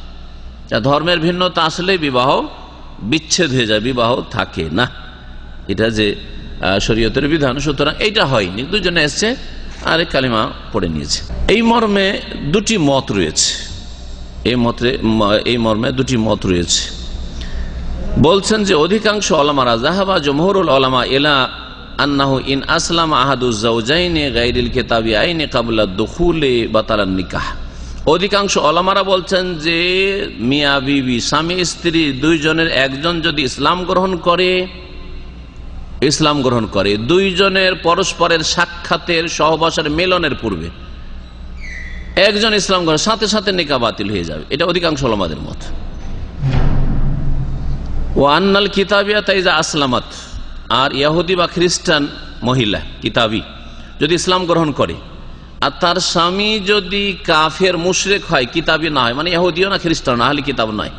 ধর্মের ভিন্নতা আসলে বিবাহ বিচ্ছেদ হয়ে যায়, বিবাহ থাকে না, এটা যে শরীয়তের বিধান। সুতরাং এইটা হয়নি, দুজনে এসছে আর কালিমা পড়ে নিয়েছে। এই মর্মে দুটি মত রয়েছে, এই মর্মে দুটি মত রয়েছে। বলছেন যে অধিকাংশ ওলামারা, যাহাবা জমহুরুল ওলামা ইলা আন্নাহু ইন আসলাম আহাদুজ যাওজাইনি গায়রিল কিতাবিয়াইনি ক্বাবলা দুখুলি বাতালান নিকাহ, অধিকাংশ ওলামারা বলছেন যে মিয়া বিবি, স্বামী স্ত্রী দুইজনের একজন যদি ইসলাম গ্রহণ করে দুইজনের পরস্পরের সাক্ষাতের, সহবাসের, মিলনের পূর্বে একজন ইসলাম গ্রহণ, সাথে সাথে নিকাহ বাতিল হয়ে যাবে, এটা অধিকাংশ ওলামাদের মত। ওয়া আন্নাল কিতাবিয়াতা ইযা আসলামাত, আর ইহুদি বা খ্রিস্টান মহিলা কিতাবী যদি ইসলাম গ্রহণ করে আর তার স্বামী যদি কাফের মুশরিক হয়, কিতাবী না হয়, মানে ইহুদিও না খ্রিস্টান না, আহলি কিতাব নয়,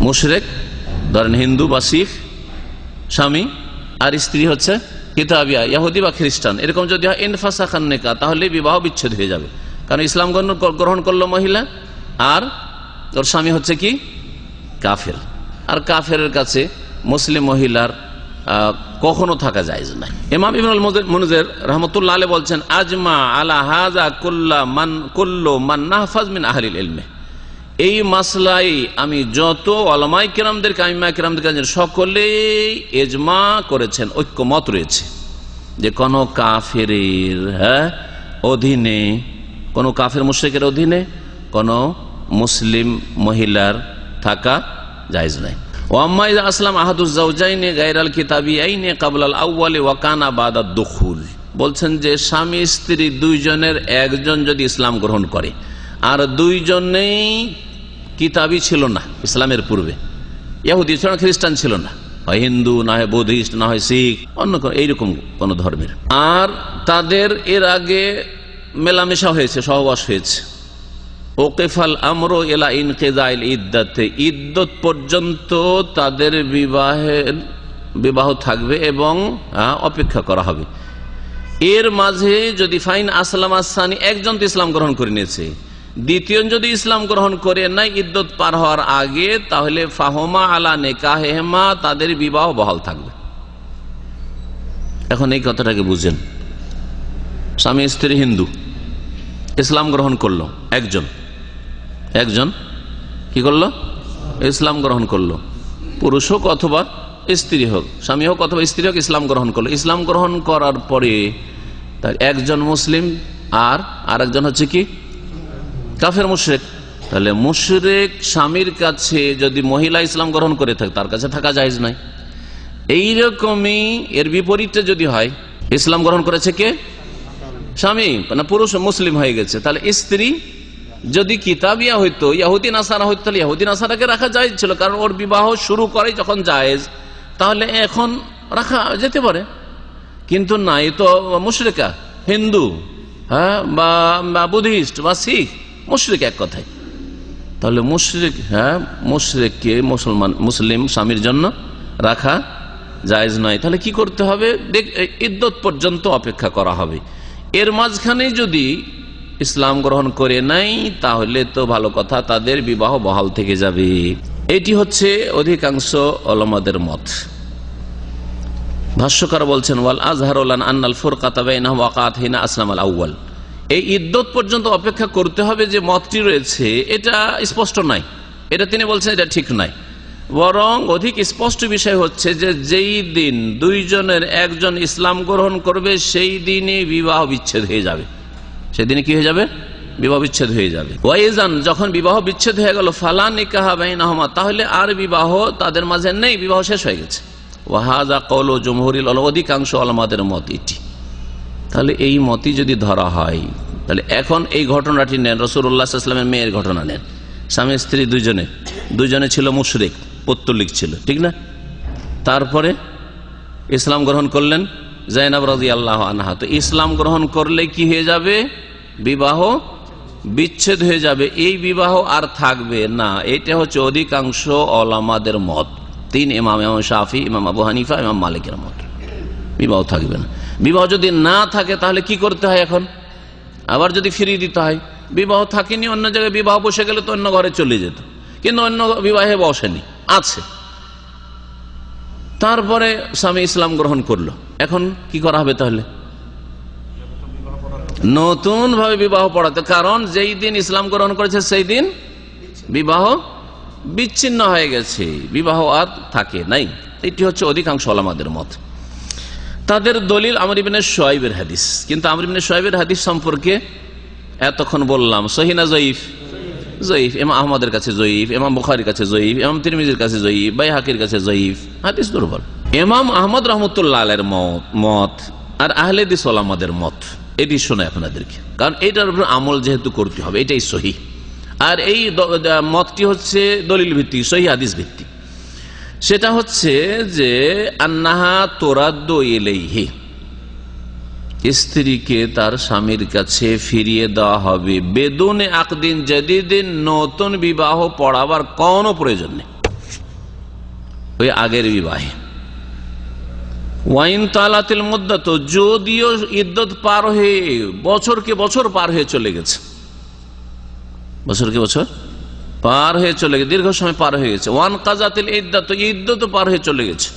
মুশরিক, ধরেন হিন্দু বা শিখ স্বামী, আর স্ত্রী হচ্ছে কিতাবিয়া ইহুদি বা খ্রিস্টান, এরকম যদি হয় ইনফাসাখান নিকাহ, তাহলে বিবাহ বিচ্ছেদ হয়ে যাবে। কারণ ইসলাম গ্রহণ করলো মহিলা আর ওর স্বামী হচ্ছে কি কাফের, আর কাফেরের কাছে মুসলিম মহিলার কখনো থাকা জায়েজ নাই। ইমাম ইবনুল মুনজির রাহমাতুল্লাহ আলাইহি বলছেন আজমা আলা হাযা কুল্লু মান নাহফাজ মিন আহলিল ইলম, এই মাসলাই আমি যত ওলামায়ে কেরামদেরকে, আইম্মায়ে কেরামদেরকে সকলেই ইজমা করেছেন, ঐক্যমত রয়েছে যে কোন কাফেরের অধীনে, কোন কাফের মুশরিকের অধীনে কোন মুসলিম মহিলার থাকা জায়েজ নাই। ওয়াম্মা ইযা আসলাম আহাদুজ যাওজাইনি গায়রাল কিতাবিয়াইনি ক্বাবলাল আউয়ালি ওয়া কানা বাদাদ দুখুল, বলছেন যে স্বামী স্ত্রী দুইজনের একজন যদি ইসলাম গ্রহণ করে আর দুইজনেই কিতাবই ছিল না ইসলামের পূর্বে, ইহুদি ছিল না, খ্রিস্টান ছিল না, হয় হিন্দু না হয় বৌদ্ধিস্ট না হয় শিখ, অন্য এইরকম কোন ধর্মের। আর তাদের এর আগে মেলামেশা হয়েছে, সহবাস হয়েছে। ওকেফাল আমরো এলা ইনকিদাইল ইদ্দাতে, ইদ্দত পর্যন্ত তাদের বিবাহ থাকবে এবং অপেক্ষা করা হবে। এর মাঝে যদি ফাইন আসলাম আসানি, একজন তো ইসলাম গ্রহণ করে নিয়েছে, দ্বিতীয় যদি ইসলাম গ্রহণ করে নাই ইদ্দত পার হওয়ার আগে, তাহলে ফাহমা আলা নিকাহেমা, তাদের বিবাহ বহাল থাকবে। এখন এই কথাটাকে বুঝেন, স্বামী স্ত্রী হিন্দু, ইসলাম গ্রহণ করলো, একজন কি করলো, ইসলাম গ্রহণ করলো, পুরুষ হোক অথবা স্ত্রী হোক, স্বামী হোক অথবা স্ত্রী হোক, ইসলাম গ্রহণ করলো। ইসলাম গ্রহণ করার পরে তার একজন মুসলিম আর আরেকজন হচ্ছে কি কাফের মুশরিক। তাহলে মুশরিক স্বামীর কাছে যদি মহিলা ইসলাম গ্রহণ করে থাকে, তার কাছে থাকা জায়েজ নাই। এইরকমই এর বিপরীতে যদি হয়, ইসলাম গ্রহণ করেছে কে, স্বামী, মানে পুরুষ মুসলিম হয়ে গেছে, তাহলে স্ত্রী যদি কিতাবিয়া হইতো, ইহুদি নাসারা হইতো, তাহলে ইহুদি নাসারাকে রাখা জায়েজ ছিল, কারণ ওর বিবাহ শুরু করে যখন জায়েজ, তাহলে এখন রাখা যেতে পারে। কিন্তু না, এ তো মুশরিকা, হিন্দু, হ্যাঁ, বা বুদ্ধিস্ট বা শিখ, মুশরিক এক কথায়। তাহলে মুশরিক, হ্যাঁ, মুশরিককে মুসলিম স্বামীর জন্য রাখা জায়েজ নয়। তাহলে কি করতে হবে, ইদ্দত পর্যন্ত অপেক্ষা করা হবে। এর মাঝখানে যদি ইসলাম গ্রহণ করে নাই, তাহলে তো ভালো কথা, তাদের বিবাহ বহাল থেকে যাবে। এটি হচ্ছে অধিকাংশ ওলামাদের মত। ভাষ্যকার বলছেন, ওয়াল আজহারুলান আন্নাল ফুরকাতা বাইনাহুম ওয়াকাত হিনা আসলাম আল আউয়াল। এই ইদ্দত পর্যন্ত অপেক্ষা করতে হবে যে মতটি রয়েছে, এটা স্পষ্ট নাই, এটা তিনি বলছেন এটা ঠিক নাই। বরং অধিক স্পষ্ট বিষয় হচ্ছে যে যেই দিন দুইজনের একজন ইসলাম গ্রহণ করবে, সেই দিনে বিবাহ বিচ্ছেদ হয়ে যাবে। সেদিনে কি হয়ে যাবে, বিবাহ বিচ্ছেদ হয়ে যাবে। ওয়াইজান, যখন বিবাহ বিচ্ছেদ হয়ে গেল, ফালা নিকাহা বাইনাহুমা, তাহলে আর বিবাহ তাদের মাঝে নেই, বিবাহ শেষ হয়ে গেছে। ওয়াহাযা কওলু জুমহুরিল উলামা, অধিকাংশ ওলামাদের মত এটি। তাহলে এই মতই যদি ধরা হয়, তাহলে এখন এই ঘটনাটি নেন, রাসূলুল্লাহ সাল্লাল্লাহু আলাইহি ওয়াসাল্লামের মেয়ের ঘটনা নেন। স্বামী স্ত্রী দুইজনে ছিল মুশরিক, পৌত্তলিক ছিল, ঠিক না? তারপরে ইসলাম গ্রহণ করলেন যায়েনব রাদিয়াল্লাহু আনহা। তো ইসলাম গ্রহণ করলে কি হয়ে যাবে, বিবাহ বিচ্ছেদ হয়ে যাবে, এই বিবাহ আর থাকবে না। এটা হচ্ছে অধিকাংশ ওলামাদের মত, তিন ইমাম, ইমাম শাফি, ইমাম আবু হানিফা, ইমাম মালিকের মত, বিবাহ থাকবে না। বিবাহ যদি না থাকে তাহলে কি করতে হয়, এখন আবার যদি ফিরিয়ে দিতে হয়, বিবাহ থাকেনি, অন্য জায়গায় বিবাহ বসে গেলে তো অন্য ঘরে চলে যেত, কিন্তু অন্য বিবাহে বসেনি, আছে। তারপরে স্বামী ইসলাম গ্রহণ করলো, এখন কি করা হবে, তাহলে নতুন ভাবে বিবাহ পড়াতে, কারণ যেই দিন ইসলাম গ্রহণ করেছে সেই দিন বিবাহ বিচ্ছিন্ন হয়ে গেছে, বিবাহ আর থাকে নাই। এটি হচ্ছে অধিকাংশ ওলামাদের মত। তাদের দলিল আমর ইবনে শুআইবের হাদিস। কিন্তু আমর ইবনে শুআইবের হাদিস সম্পর্কে এতক্ষণ বললাম সহিহ না জয়ীফ? জয়ীফ। ইমাম আহমদের কাছে জয়ীফ, ইমাম বুখারীর কাছে জয়ীফ, ইমাম তিরমিজির কাছে জয়ীফ, বাইহাকির কাছে জয়ীফ, হাদিস দুর্বল। ইমাম আহমদ রাহমাতুল্লাহ আলাইহির মত আর আহলে হাদিস ওলামাদের মত, এটি শোনায় আপনাদেরকে, কারণ এইটার উপর আমল যেহেতু করতে হবে, এটাই সহিহ। আর এই মতটি হচ্ছে দলিল ভিত্তিক, সহিহ হাদিস ভিত্তিক। সেটা হচ্ছে যে আন্নাহা তুরাদ্দু ইলাইহি, স্ত্রীকে তার স্বামীর কাছে ফিরিয়ে দেওয়া হবে বেদুনে আকদিন জাদিদিন, নতুন বিবাহ পড়াবার কোনো প্রয়োজন নেই, ওই আগের বিবাহে। ওয়াইন তালাতিল মুদ্দাত, যদিও ইদ্দত পার হয়ে বছরকে বছর পার হয়ে চলে গেছে, বছরকে বছর পার হয়ে চলে গেছে, দীর্ঘ সময় পার হয়ে গেছে। ওয়ান কাজাতিল ইদ্দাত, ইদ্দত পার হয়ে চলে গেছে,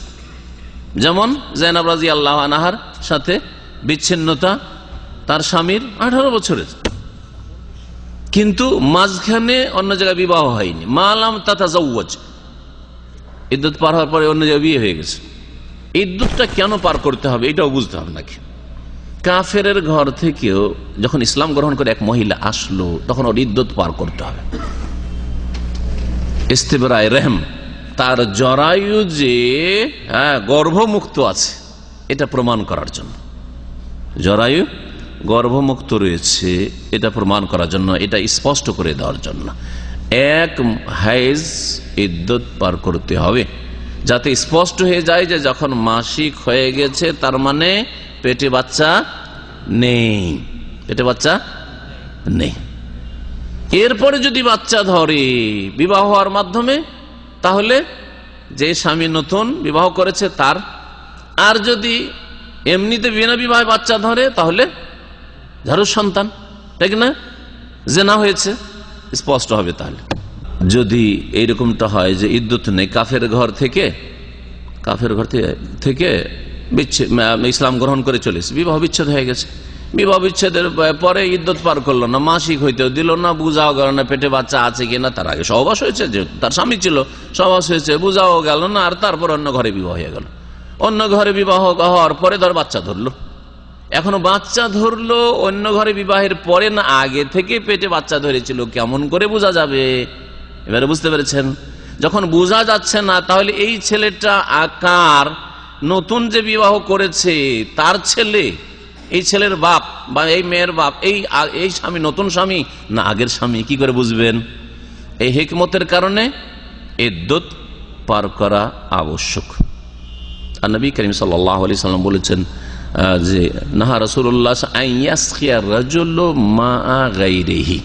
যেমন যায়েনব রাদিয়াল্লাহু আনহার সাথে বিচ্ছিন্নতা তার স্বামীর 18 বছরের, কিন্তু মাঝখানে অন্য জায়গায় বিবাহ হয়নি। মালাম তাতাজাওয়াজ, ইদ্দত পার হওয়ার পরে অন্য জায়গায় বিয়ে হয়ে গেছে। ইদ্দতটা কেন পার করতে হবে এটাও বুঝতে হবে নাকি? কাফেরের ঘর থেকেও যখন ইসলাম গ্রহণ করে এক মহিলা আসলো, তখন ওর ইদ্দত পার করতে হবে। ইস্তিবরায়ে রহম, তার জরায়ু যে গর্ভমুক্ত আছে এটা প্রমাণ করার জন্য, জরায়ু গর্ভমুক্ত রয়েছে এটা প্রমাণ করার জন্য, এটা স্পষ্ট করে দেওয়ার জন্য। এক হাইজ ইদ্যত পার করতে হবে, যাতে স্পষ্ট হয়ে যায় যে যখন মাসিক হয়ে গেছে তার মানে পেটে বাচ্চা নেই, পেটে বাচ্চা নেই। এরপরে যদি বাচ্চা ধরে বিবাহ হওয়ার মাধ্যমে, তাহলে যে স্বামী নতুন বিবাহ করেছে তার, আর যদি এমনিতে বিনা বিবাহে বাচ্চা ধরে তাহলে ঝাড়ুর সন্তান, ঠিক না, জেনা হয়েছে, স্পষ্ট হবে। তাহলে যদি এইরকমটা হয় যে ইদ্যুৎ নেই, কাফের ঘর থেকে ইসলাম গ্রহণ করে চলেছে, বিবাহ বিচ্ছেদ হয়ে গেছে, বিবাহ বিচ্ছেদের পরে ইদ্যুৎ পার করলো না, মাসিক হইতেও দিল না, বুঝাও গেল না পেটে বাচ্চা আছে কিনা, তার আগে সহবাস হয়েছে, যে তার স্বামী ছিল সহবাস হয়েছে, বুঝাও গেল না, আর তারপর অন্য ঘরে বিবাহ হয়ে গেল। অন্য ঘরে বিবাহ হওয়ার পরে ধর বাচ্চা ধরলো, এখনো বাচ্চা ধরলো অন্য ঘরে বিবাহের পরে না আগে থেকে পেটে বাচ্চা ধরেছিল, কেমন করে বোঝা যাবে? এবারে বুঝতে পেরেছেন? যখন বোঝা যাচ্ছে না, তাহলে এই ছেলেটা আকার নতুন যে বিবাহ করেছে তার ছেলে, এই ছেলের বাপ বা এই মেয়ের বাপ, এই স্বামী নতুন স্বামী না আগের স্বামী, কি করে বুঝবেন? এই হিকমতের কারণে ইদ্যত পার করা আবশ্যক। আর নবী করিম সাল্লাল্লাহু আলাইহি সাল্লাম বলেছেন যে নাহা রাসূলুল্লাহ আন ইয়াসখিয়া রাজুলু মা গায়রিহি,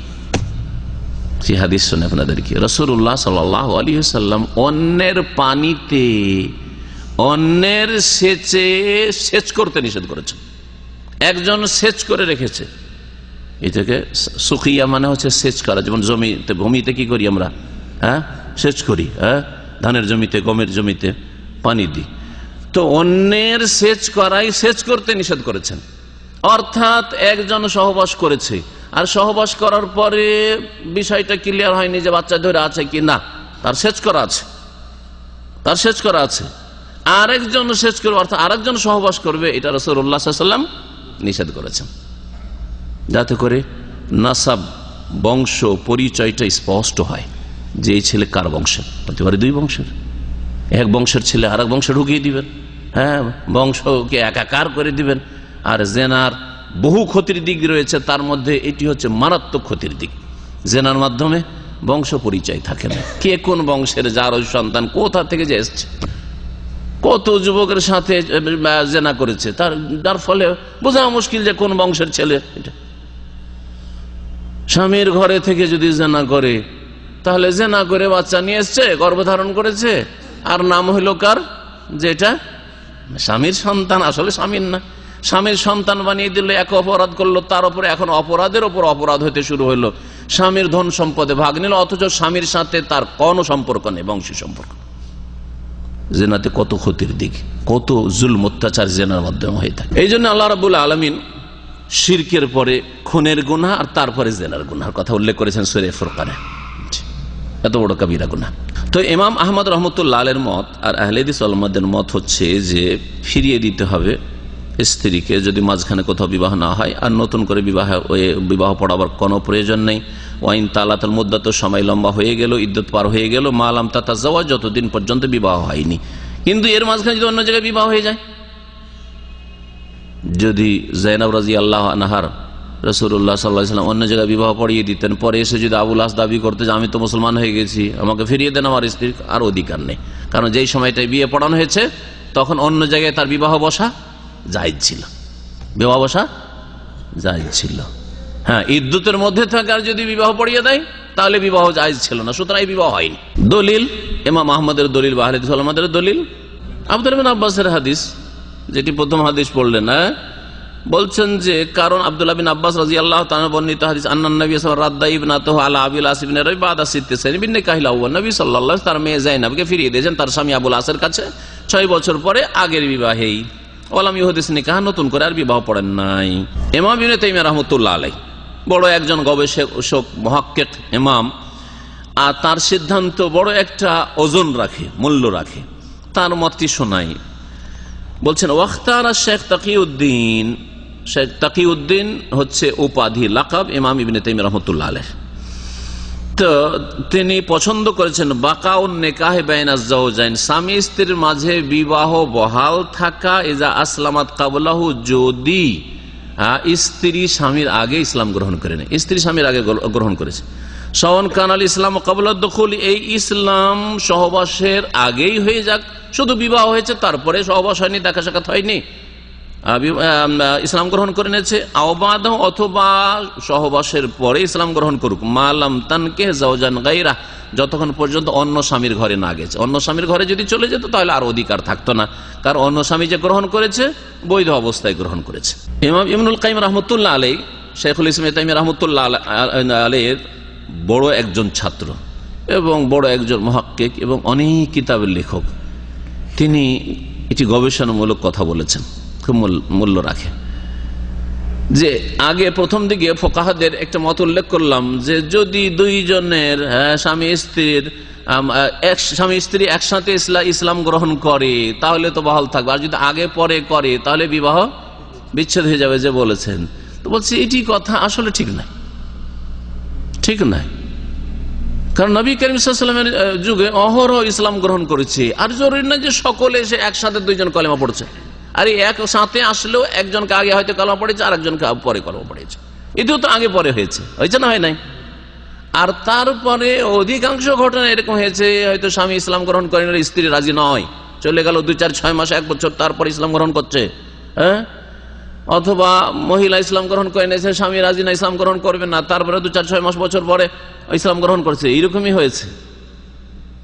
সেই হাদিস শুনে আপনাদেরকে রাসূলুল্লাহ সাল্লাল্লাহু আলাইহি সাল্লাম অন্যের পানিতে, অন্যের সেচে সেচ করতে নিষেধ করেছেন। একজন সেচ করে রেখেছে, এটাকে সুখিয়া মানে হচ্ছে সেচ করা, যেমন জমিতে ভূমিতে কি করি আমরা, সেচ করি, ধানের জমিতে গমের জমিতে পানি দিই, তো অন্যের সেচ করাই সেচ করতে নিষেধ করেছেন। অর্থাৎ একজন সহবাস করেছে, আর সহবাস করার পরে বিষয়টা ক্লিয়ার হয়নি যে বাচ্চা ধরে আছে কি না, তার সেচ করা আছে, তার সেচ করা আছে, আরেকজন সেচ করবে, অর্থাৎ আরেকজন সহবাস করবে, এটা রাসূলুল্লাহ সাল্লাল্লাহু আলাইহি ওয়াসাল্লাম নিষেধ করেছেন, যাতে করে নাসাব বংশ পরিচয়টা স্পষ্ট হয় যে এই ছেলে কার বংশের, হতে পারে দুই বংশের, এক বংশের ছেলে আর এক বংশে ঢুকিয়ে দিবেন, বংশকে একাকার করে দিবেন। আর জেনার বহু ক্ষতির দিক রয়েছে, তার মধ্যে এটি হচ্ছে মারাত্মক ক্ষতির দিক। জেনার মাধ্যমে বংশ পরিচয় থাকে না, কে কোন বংশের, যার ওই সন্তান কোথা থেকে যে এসছে, কত যুবকের সাথে জেনা করেছে, তার ফলে বোঝা মুশকিল যে কোন বংশের ছেলে এটা। স্বামীর ঘরে থেকে যদি জেনা করে, তাহলে জেনা করে বাচ্চা নিয়ে এসছে, গর্ভধারণ করেছে, আর নাম হইল কার, যেটা স্বামীর সন্তান, আসলে স্বামীর না, স্বামীর সন্তান বানিয়ে দিল, এক অপরাধ করলো, তার উপরে এখন অপরাধের ওপর অপরাধ হতে শুরু হইলো, স্বামীর ধন সম্পদে ভাগ নিল, অথচ স্বামীর সাথে তার কোনো সম্পর্ক নেই, বংশী সম্পর্ক। জেনাতে কত ক্ষতির দিক, কত জুলম অত্যাচার জেনার মাধ্যমে হয়ে থাকে। এই জন্য আল্লাহ রাব্বুল আলামিন শিরকের পরে খুনের গুনাহ আর তারপরে জেনার গুনাহর কথা উল্লেখ করেছেন সূরা ফুরকানে, এত বড় কবিরা গুনাহ। তো ইমাম আহমদ রহমতুল্লাহ আলের মত আর আহলে হাদিস ওলামাদের মত হচ্ছে যে ফিরিয়ে দিতে হবে স্ত্রীকে, যদি মাঝখানে কোথাও বিবাহ না হয়, আর নতুন করে বিবাহ পড়াবার কোনো প্রয়োজন নেই। ওয়াইন তালাতাল মুদ্দাত, সময় লম্বা হয়ে গেল, ইদ্যত পার হয়ে গেল, মা লাম তাতাজাওয়াজ, যতদিন পর্যন্ত বিবাহ হয়নি। কিন্তু এর মাঝখানে যদি অন্য জায়গায় বিবাহ হয়ে যায়, যদি যায়েনব রাদিয়াল্লাহু আনহার রাসূলুল্লাহ সাল্লাল্লাহু আলাইহি ওয়াসাল্লাম অন্য জায়গায় বিবাহ পড়িয়ে দিতেন, পরে এসে যদি আবুল আস দাবি করতে যে আমি তো মুসলমান হয়ে গেছি, আমাকে ফিরিয়ে দেন, আমার স্ত্রীর আর অধিকার নেই, কারণ যেই সময়টায় বিয়ে পড়ানো হয়েছে তখন অন্য জায়গায় তার বিবাহ বসা জায়েজ ছিল, বিবাহ বসা জায়েজ ছিল। হ্যাঁ, ইদ্যতের মধ্যে থাকার যদি বিবাহ পড়িয়ে দেয় তাহলে বিবাহ জায়েজ ছিল না, সুতরাং এই বিবাহ হয়নি। দলিল ইমাম আহমদের দলিল বা আহলে হাদিস ওলামাদের দলিল আব্দুল্লাহ বিন আব্বাসের হাদিস, যেটি প্রথম হাদিস পড়লেন, বলছেন যে কারণ আব্দুল্লাহ বিন আব্বাস রাদিয়াল্লাহু তাআলা বর্ণিত হাদিস, আন্নান নবী সাল্লাল্লাহু আলাইহি ওয়াসাল্লাম রাদ্দা ইবনাতাহু আলা আবিল আস ইবনে রাবি বাদা সিত্তাসিন বিন নিকাহিল আউয়াল, নবী সাল্লাল্লাহু আলাইহি ওয়াসাল্লাম তার মেয়ে যায়েনবকে ফিরিয়ে দিয়েছেন তার স্বামী আবুল আসের কাছে 6 বছর পরে, আগের বিবাহেই। ওয়ালাম ইউহাদিস নিকাহ, নতুন করে আর বিবাহ পড়েন নাই। ইমাম ইবনে তাইমিয়া রাহমাতুল্লাহ আলাইহি বড় একজন গবেষক মুহাক্কিক ইমাম, আর তার সিদ্ধান্ত বড় একটা ওজন রাখে, মূল্য রাখে। তার মতটি শোনাই, বলছেন ওয়াখতারা শেখ তাকিউদ্দিন, শেখ তাকিউদ্দিন হচ্ছে উপাধি, লাকাব ইমাম ইবনে তাইমিয়া রাহমাতুল্লাহ আলাইহি। তো তিনি পছন্দ করেছেন বাকাউন নিকাহে বাইনাজ জাওজাইন, স্বামী স্ত্রীর মাঝে বিবাহ বহাল থাকা, ইজা আসলামাত কাবলাহু, যদি স্ত্রী স্বামীর আগে ইসলাম গ্রহণ করে নেয়, স্ত্রী স্বামীর আগে গ্রহণ করেছে, শাওন কানাল ইসলাম ক্বাবলা দুখুল, এই ইসলাম সহবাসের আগেই হয়ে যাক, শুধু বিবাহ হয়েছে তারপরে সহবাস হয়নি, দেখা সাক্ষাৎ হয়নি, ইসলাম গ্রহণ করে নিয়েছে। আওবাদ, অথবা সহবাসের পরে ইসলাম গ্রহণ করুক, মালাম তানকে জাওজান গায়রা, যতক্ষণ পর্যন্ত অন্য স্বামীর ঘরে না গেছে। অন্য স্বামীর ঘরে যদি চলে যেত তাহলে আর অধিকার থাকতো না, কারণ অন্য স্বামী যে গ্রহণ করেছে বৈধ অবস্থায় গ্রহণ করেছে। ইমাম ইবনুল কাইয়িম রাহমাতুল্লাহ আলাইহি, শাইখুল ইসলাম ইবনে তাইমিয়া রাহমাতুল্লাহ আলাইহির বড় একজন ছাত্র এবং বড় একজন মুহাক্কিক এবং অনেক কিতাবের লেখক, তিনি এটি গবেষণামূলক কথা বলেছেন, খুব মূল্য রাখে। যে আগে প্রথম দিকে ফোকাহাদের একটা মত উল্লেখ করলাম যে যদি দুইজনের স্বামী স্ত্রী একসাথে ইসলাম গ্রহণ করে তাহলে তো বহাল থাকবে, আর যদি আগে পরে করে তাহলে বিবাহ বিচ্ছেদ হয়ে যাবে যে বলেছেন। তো বলছি এটি কথা আসলে ঠিক নাই, ঠিক নাই, কারণ নবী করিম সাল্লাল্লাহু আলাইহি ওয়াসাল্লামের যুগে অহরহ ইসলাম গ্রহণ করেছে, আর জরুরি না যে সকলে এসে একসাথে দুইজন কলেমা পড়ছে, আর একসাথে আসলেও একজনকে আগে হয়তো কলেমা পড়েছে আর একজনকে পরে কলেমা পড়েছে, এটিও তো আগে পরে হয়েছে না, হয় নাই। আর তারপরে অধিকাংশ ঘটনা এরকম হয়েছে, হয়তো স্বামী ইসলাম গ্রহণ করেন, স্ত্রী রাজি নয়, চলে গেল 2-4-6 মাস 1 বছর, তারপর ইসলাম গ্রহণ করছে, হ্যাঁ, অথবা মহিলা ইসলাম গ্রহণ করে নিয়েছে, স্বামী রাজি না, ইসলাম গ্রহণ করবে না, তারপরে 2-4-6 মাস বছর পরে ইসলাম গ্রহণ করছে, এইরকমই হয়েছে।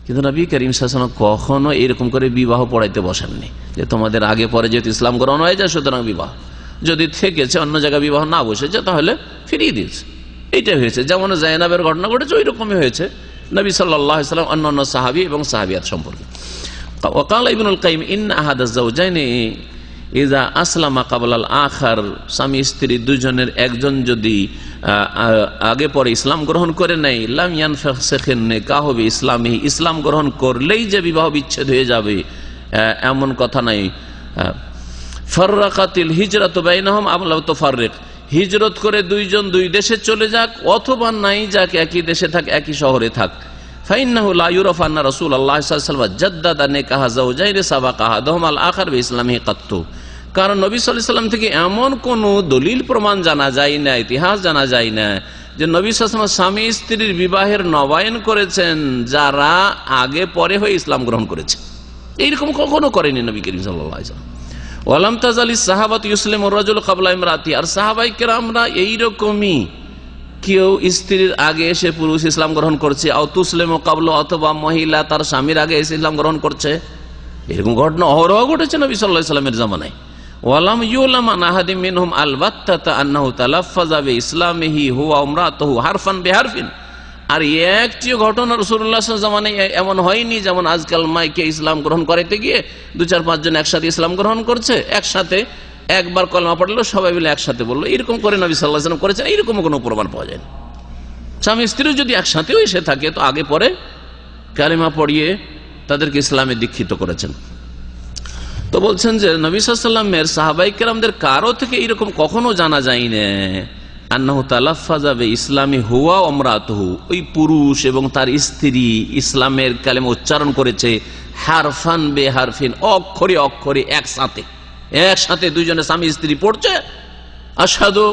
কিন্তু নবী করিম সাল্লাল্লাহু আলাইহি ওয়াসাল্লাম কখনো এরকম করে বিবাহ পড়াইতে বসেননি যে তোমাদের আগে পরে যেহেতু ইসলাম গ্রহণ হয়ে যায় সুতরাং বিবাহ, যদি থেকেছে অন্য জায়গায় বিবাহ না বসেছে তাহলে ফিরিয়ে দিয়েছে, এইটাই হয়েছে। যেমন জায়নাবের ঘটনা ঘটেছে ওই রকমই হয়েছে নবী সাল্লাল্লাহু আলাইহি ওয়াসাল্লাম অন্যান্য সাহাবী এবং সাহাবিয়াত সম্পর্কে। ওয়াকাল ইবনুল কাইয়িম ইন্না আহাদাজ জাওজাইনি ইজা আসলামা কাবলাল আখার, স্বামী স্ত্রী দুজনের একজন যদি আগে পরে ইসলাম গ্রহণ করে নেয়, লাম ইয়ানফাসিখিন নিকাহু বিইসলামিহি, ইসলাম গ্রহণ করলেই যে বিবাহ বিচ্ছেদ হয়ে যাবে এমন কথা নাই। ফাররাকাতিল হিজরাতু বাইনাহুম আম লা তুফাররিক, হিজরত করে দুইজন দুই দেশে চলে যাক অথবা নাই যাক, একই দেশে থাক একই শহরে থাক, ফাইন্নাহু লা ইউরাফু আন্না রাসূলুল্লাহ সাল্লাল্লাহু আলাইহি ওয়াসাল্লাম জাদ্দাদা নিকাহা জাওজাইনি সাবাকা আহাদুহুমা আল আখার বিইসলামিহি কাত্তু, কারণ নবী সাল্লাল্লাহু আলাইহি ওয়াসাল্লাম থেকে এমন কোন দলিল প্রমাণ জানা যায় না, ইতিহাস জানা যায় না যে নবী সাল্লাল্লাহু আলাইহি ওয়াসাল্লাম স্বামী স্ত্রীর বিবাহের নবায়ন করেছেন যারা আগে পরে হয়ে ইসলাম গ্রহণ করেছে, এইরকম কখনো করেনি নবী করিম সাল্লাল্লাহু আলাইহি ওয়াসাল্লাম। ওয়ালাম তাজালিস সাহাবাতু ইসলামু রাজুল ক্বাবলা ইমরাতি, আর সাহাবায়ে কেরামরা এইরকমই কেউ স্ত্রীর আগে এসে পুরুষ ইসলাম গ্রহণ করছে, আও তুসলিমু ক্বাবলা, অথবা মহিলা তার স্বামীর আগে এসে ইসলাম গ্রহণ করছে, এরকম ঘটনা অহরহ ঘটেছে নবী সাল্লাল্লাহু আলাইহি ওয়াসাল্লামের জামানায়। ওয়ালাম ইউলাম আন আহাদিম মিনহুম আলবাত্তাতা আন্নাহু তালাফফাযা বিইসলামিহি হুয়া ইমরাতুহু হারফান বিহারফিন, আর একটিও ঘটনা রাসূলুল্লাহ সাল্লাল্লাহু আলাইহি ওয়াসাল্লামের জামানায় এমন হয়নি যেমন আজকাল মাইকে ইসলাম গ্রহণ করাইতে গিয়ে 2-4-5 জন একসাথে ইসলাম গ্রহণ করছে, একসাথে একবার কলেমা পড়লো সবাই মিলে একসাথে বললো, এরকম করে নবী সাল্লাল্লাহু আলাইহি ওয়াসাল্লাম করেছেন, এরকম কোনো প্রমাণ পাওয়া যায় না। স্বামী স্ত্রী যদি একসাথেও এসে থাকে তো আগে পরে কালেমা পড়িয়ে তাদেরকে ইসলামে দীক্ষিত করেছেন। তো বলছেন যে নবী সাল্লাল্লাহু আলাইহি ওয়াসাল্লামের সাহাবায়ে কেরামদের কারো থেকে এরকম কখনো জানা যায় না আন্নাহু তালাফফাযা বিইসলামি হুয়া ওয়া ইমরাতুহু, ওই পুরুষ এবং তার স্ত্রী ইসলামের কালেমা উচ্চারণ করেছে হারফান বিহারফিন, অক্ষরে অক্ষরে একসাথে দুইজনে স্বামী স্ত্রী পড়ছে আশহাদু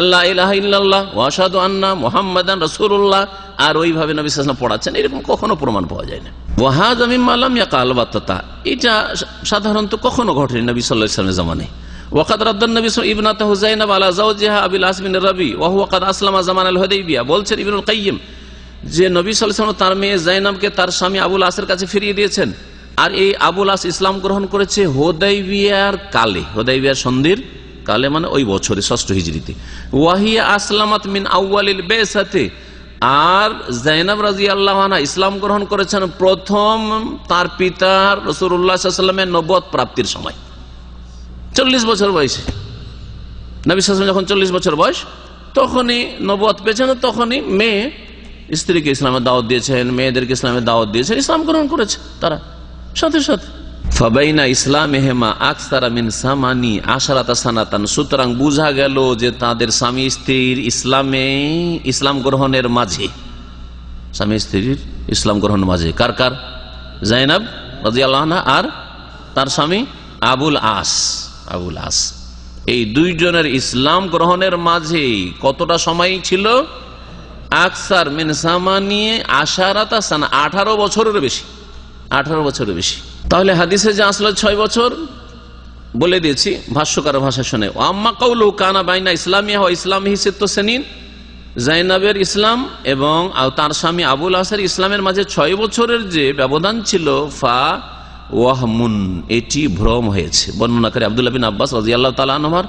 আল্লা ইলাহা ইল্লাল্লাহ ওয়া আশহাদু আন্না মুহাম্মাদান রাসূলুল্লাহ, আর ওইভাবে নবী সাল্লাল্লাহু আলাইহি ওয়াসাল্লাম পড়াচ্ছেন, এরকম কখনো প্রমাণ পাওয়া যায় না। ওয়া হাযা মিম্মা লাম ইয়াকাল বাত্তাতা, এটা সাধারণত কখনো ঘটেনি নবী সাল্লাল্লাহু আলাইহি ওয়াসাল্লামের জামানায়। ওয়াকাদ রাদ্দান নবী ইবনাতাহু যায়নাব আলা যাওজিহা আবিল আস বিন রাবি ওয়া হুয়া কাদ আসলামা জামানাল হুদাইবিয়া, বলছেন ইবনুল কাইয়িম যে নবী সাল্লাল্লাহু আলাইহি ওয়াসাল্লাম তার মেয়ে যায়নাবকে তার স্বামী আবুল আসের কাছে ফিরিয়ে দিয়েছেন, আর এই আবুল আস ইসলাম গ্রহণ করেছে হুদাইবিয়ার কালে, হুদাইবিয়ার সন্ধির কালে, মানে ওই বছরে 6 হিজরিতে। ওয়াহিয়া আসলামাত মিন আউয়ালিল বিসাতে, আর যায়নাব রাদিয়াল্লাহু আনহা ইসলাম গ্রহণ করেছেন প্রথম তার পিতা রাসূলুল্লাহ সাল্লাল্লাহু আলাইহি ওয়াসাল্লামের নবুয়ত প্রাপ্তির সময়, 40 বছর বয়সে। নবী সাল্লাল্লাহু আলাইহি ওয়াসাল্লাম যখন 40 বছর বয়স তখনই নবুয়ত পেয়েছেন, তখনই মেয়ে স্ত্রীকে ইসলামের দাওয়াত দিয়েছেন, মেয়েদেরকে ইসলামের দাওয়াত দিয়েছেন, ইসলাম গ্রহণ করেছে তারা সাথে সাথে। ফাবাইনা ইসলামিহিমা আকসারা মিন সামানি আশারাতা সানাতান, সুতরাং বোঝা গেল যে তাদের স্বামী স্ত্রীর ইসলাম গ্রহণের মাঝে, স্বামী স্ত্রীর ইসলাম গ্রহণ মাঝে কার কার, যায়নাব রাদিয়াল্লাহু আনহা আর তার স্বামী আবুল আস, এই দুইজনের ইসলাম গ্রহণের মাঝে কতটা সময় ছিল, আকসার মিন সামানিয়ে আশারাতা সানা, 18 বছরের বেশি, 18 বছরের বেশি। তাহলে হাদিসে যে আসলে 6 বছর বলে দিয়েছি ভাষ্যকার ভাষা শুনে। আম্মা কাউলু কানা বাইনা ইসলামিয়া ওয়া ইসলামিহি সিত্তু সিনিন, জাইনাবের ইসলাম এবং তার স্বামী আবুল আসের ইসলামের মাঝে 6 বছরের যে ব্যবধান ছিল, ফা ওয়াহমুন, এটি ভ্রম হয়েছে। বর্ণনাকারী আব্দুল্লাহ বিন আব্বাস রাদিয়াল্লাহু তাআলা আনহুর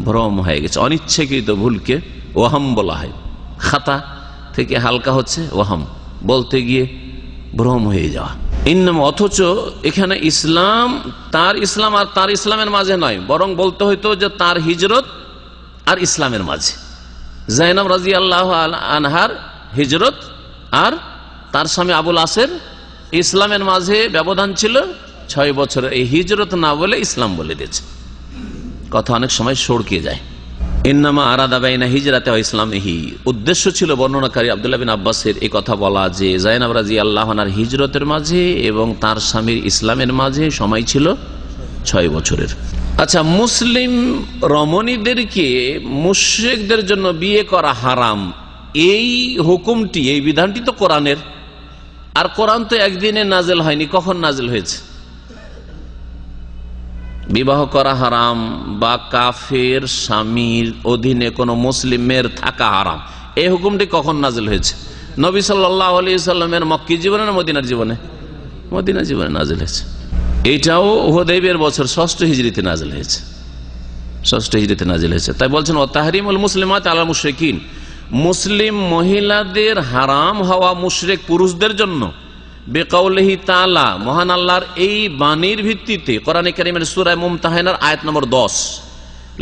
ভ্রম হয়ে গেছে, অনিচ্ছাকৃত ভুলকে ওয়াহম বলা হয়। খাতা থেকে হালকা হচ্ছে ওয়াহম, বলতে গিয়ে ভ্রম হয়ে যাওয়া। ইন্নামা, অথচ এখানে ইসলাম তার ইসলাম আর তার ইসলামের মাঝে নয়, বরং বলতে হইতো যে তার হিজরত আর ইসলামের মাঝে। জাইনাব রাদিয়াল্লাহু আনহার হিজরত আর তার স্বামী আবুল আসের ইসলামের মাঝে ব্যবধান ছিল 6 বছরের। এই হিজরত না বলে ইসলাম বলে দিয়েছে, কথা অনেক সময় সড়কে যায়। ইন্নামা আরাদা বাইনা হিজরাতে ওয়া ইসলামিহি, উদ্দেশ্য ছিল বর্ণনাকারী আব্দুল্লাহ বিন আব্বাসের এই কথা বলা যে জাইনাব রাদিয়াল্লাহু আনহার হিজরতের মাঝে এবং তার স্বামীর ইসলামের মাঝে সময় ছিল 6 বছরের। আচ্ছা, মুসলিম রমণীদেরকে মুশরিকদের জন্য বিয়ে করা হারাম, এই হুকুমটি, এই বিধানটি তো কোরআনের। আর কোরআন তো একদিনে নাজেল হয়নি, কখন নাজেল হয়েছে? বিবাহ করা হারাম বা কাফের স্বামীর অধীনে কোন মুসলিমের থাকা হারাম, এই হুকুমটি কখন নাজিল হয়েছে? নবী সাল্লাল্লাহু আলাইহি সাল্লামের মক্কি জীবনে না মদিনার জীবনে? মদিনা জীবনে নাজিল হয়েছে। এটাও হুদাইবিয়ার বছর 6ষ্ঠ হিজরিতে নাজিল হয়েছে, 6ষ্ঠ হিজরিতে নাজিল হয়েছে। তাই বলছেন ওয়া তাহরিমুল মুসলিমাত আলা মুশরিকিন, মুসলিম মহিলাদের হারাম হওয়া মুশরিক পুরুষদের জন্য, বেকাউলিহি তাআলা, মহান আল্লাহর এই বাণীর ভিত্তিতে কোরআনে কারীমের সূরা মুমতাহানার আয়াত নম্বর 10,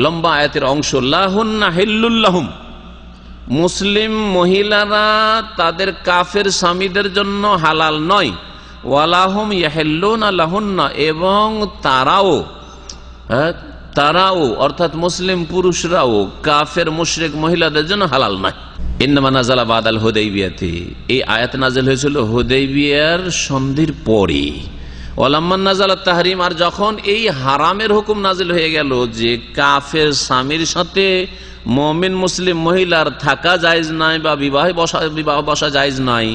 লম্বা আয়াতের অংশ, লাহুন্না হিল্লুল লাহুম, মুসলিম মহিলারা তাদের কাফের স্বামীদের জন্য হালাল নয়, ওয়ালাহুম ইয়াহিল্লুনা লাহুন্না, এবং তারাও অর্থাৎ মুসলিম পুরুষরাও কাফের মুশরিক মহিলাদের জন্য হালাল নয়। ইন্নামা নাযালা বাদাল হুদাইবিয়াতে, এই আয়াত নাযিল হয়েছিল হুদাইবিয়ার সন্ধির পরে। ওয়ালাম্মান নাযালা তাহরিম, আর যখন এই হারামের হুকুম নাযিল হয়ে গেল যে কাফের স্বামীর সাথে মুমিন মুসলিম মহিলার থাকা জায়েজ নাই বা বিবাহ বসা জায়েজ নাই,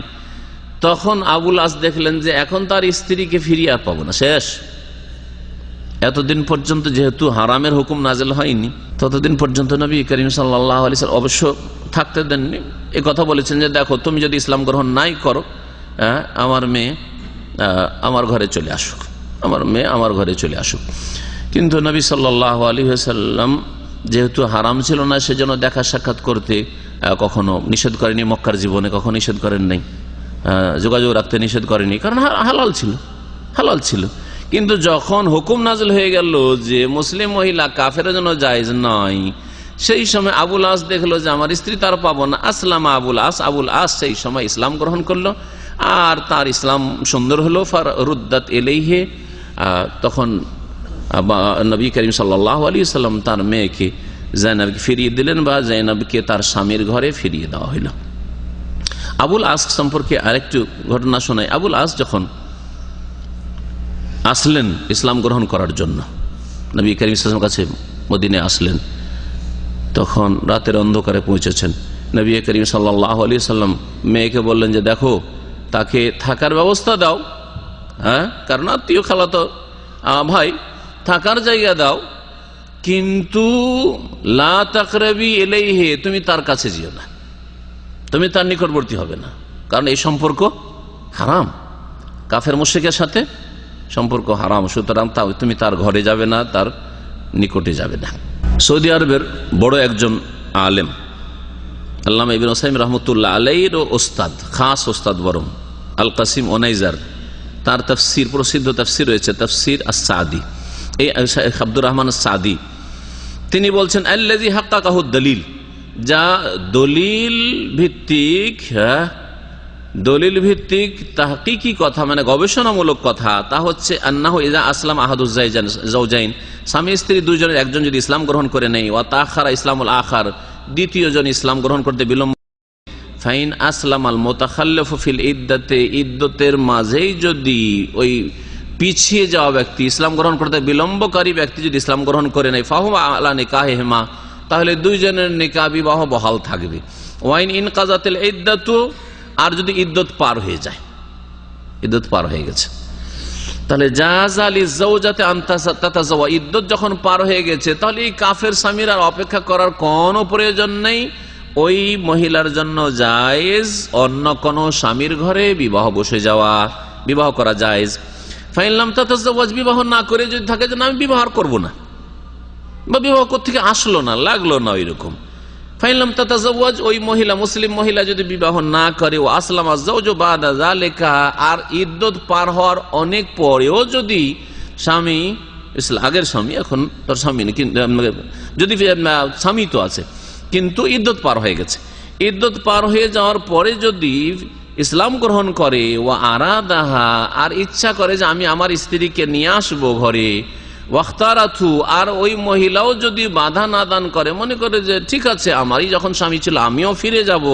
তখন আবুল আস দেখলেন যে এখন তার স্ত্রীকে ফিরিয়ে আর পাবো না, শেষ। এতদিন পর্যন্ত যেহেতু হারামের হুকুম নাযিল হয়নি, ততদিন পর্যন্ত নবী করিম সাল্লাল্লাহু আলাইহি ওয়াসাল্লাম অবশ্য থাকতে দেননি। এই কথা বলেছেন যে দেখো, তুমি যদি ইসলাম গ্রহণ নাই করো, আমার মেয়ে আমার ঘরে চলে আসুক, আমার মেয়ে আমার ঘরে চলে আসুক। কিন্তু নবী সাল্লাল্লাহু আলাইহি ওয়াসাল্লাম যেহেতু হারাম ছিল না, সেজন্য দেখা সাক্ষাৎ করতে কখনো নিষেধ করেনি, মক্কার জীবনে কখনো নিষেধ করেন নাই, যোগাযোগ রাখতে নিষেধ করেনি, কারণ হালাল ছিল, হালাল ছিল। কিন্তু যখন হুকুম নাযিল হয়ে গেল যে মুসলিম মহিলা কাফের জন্য জায়েজ নয়, সেই সময় আবুল আস দেখলো যে আমার স্ত্রী তার পাবো না। আসলামা আবুল আস সেই সময় ইসলাম গ্রহণ করলো, আর তার ইসলাম সুন্দর হলো। ফারুদ্দাত ইলাইহি, তখন নবী করিম সাল্লাল্লাহু আলাইহি ওয়াসাল্লাম তার মেয়েকে জাইনাবকে ফিরিয়ে দিলেন, বা জাইনাবকে তার স্বামীর ঘরে ফিরিয়ে দেওয়া হইল। আবুল আস সম্পর্কে আরেকটু ঘটনা শোনাই। আবুল আস যখন আসলেন ইসলাম গ্রহণ করার জন্য, নবী করিম সাল্লাল্লাহু আলাইহি ওয়াসাল্লামের কাছে মদিনায় আসলেন, তখন রাতের অন্ধকারে পৌঁছেছেন। নবী করিম সাল্লাল্লাহু আলাইহি ওয়াসাল্লাম মেয়েকে বললেন যে দেখো, তাকে থাকার ব্যবস্থা দাও, কারণ আত্মীয় খালাতো ভাই, থাকার জায়গা দাও, কিন্তু লা তাকরাবি ইলাইহি, তুমি তার কাছে যেও না, তুমি তার নিকটবর্তী হবে না, কারণ এই সম্পর্ক হারাম, কাফের মুশরিকের সাথে সম্পর্ক হারাম, সুতরাং তুমি তার ঘরে যাবে না, তার নিকটে যাবে না। সৌদি আরবের বড় একজন আলেম, আল্লামা ইবনে উসাইমিন রাহমাতুল্লাহ আলাইহির ওস্তাদ, খাস ওস্তাদ বরং, আল কাসিম ওনাইজার, তার তাফসীর, প্রসিদ্ধ তাফসীর রয়েছে তাফসীর আস-সাদি, এই আব্দুর রহমান আস-সাদি, তিনি বলছেন আল্লাযী হাক্কাকাহু দলিল, যা দলিল ভিত্তিক তাহকিকি কথা, মানে গবেষণামূলক কথা, তা হচ্ছে আন্নাহু ইযা আসলাম আহাদুজ যাওজাইন, স্বামী স্ত্রী দুইজনের একজন যদি ইসলাম গ্রহণ করে নেই, ওয়া তাখারা ইসলামুল আখার, দ্বিতীয় জন ইসলাম গ্রহণ করতে বিলম্ব, ফাইন আসলাম আল মুতাখাল্লিফু ফিল ইদ্দাতে, ইদ্দতের মাঝেই যদি ওই পিছিয়ে যাওয়া ব্যক্তি, ইসলাম গ্রহণ করতে বিলম্বকারী ব্যক্তি যদি ইসলাম গ্রহণ করে নেয়, ফাহুমা আলা নিকাহিহিমা, তাহলে দুইজনের নিকাহ বিবাহ বহাল থাকবে। ওয়াইন ইনকাযাতিল ইদ্দাতু, আর যদি ইদ্দত পার হয়ে যায়, ইদ্দত পার হয়ে গেছে, তাহলে জাযা লিযাওজাতি আন তাতাযাওয়া, ইদ্দত যখন পার হয়ে গেছে তাহলে এই কাফের স্বামীর আর অপেক্ষা করার কোনো প্রয়োজন নেই। ওই মহিলার জন্য জায়েজ অন্য কোন স্বামীর ঘরে বিবাহ বসে যাওয়া, বিবাহ করা জায়েজ। ফাইন লাম তাতাযাওয়াজ, বিবাহ না করে যদি থাকে যে আমি বিবাহ করব না, বা বিবাহ থেকে আসলো না, লাগলো না ওইরকম, ফাইন লাম তাতাযাওয়াজ, ওই মহিলা মুসলিম মহিলা যদি বিবাহ না করে, ও আসলামা যাওজু বাদা যালিকা, আর ইদ্দত পার হওয়ার অনেক পরেও যদি স্বামী, আগের স্বামী এখন তোর স্বামী নেই, যদি স্বামী তো আছে কিন্তু ইদ্দত পার হয়ে গেছে, ইদ্দত পার হয়ে যাওয়ার পরে যদি ইসলাম গ্রহণ করে, ও আরাদাহা, আর ইচ্ছা করে যে আমি আমার স্ত্রীকে নিয়ে আসবো ঘরে, ওয়াখতারাথু, আর ওই মহিলাও যদি বাধা না দান করে, মনে করে যে ঠিক আছে আমারই যখন স্বামী ছিল আমিও ফিরে যাব,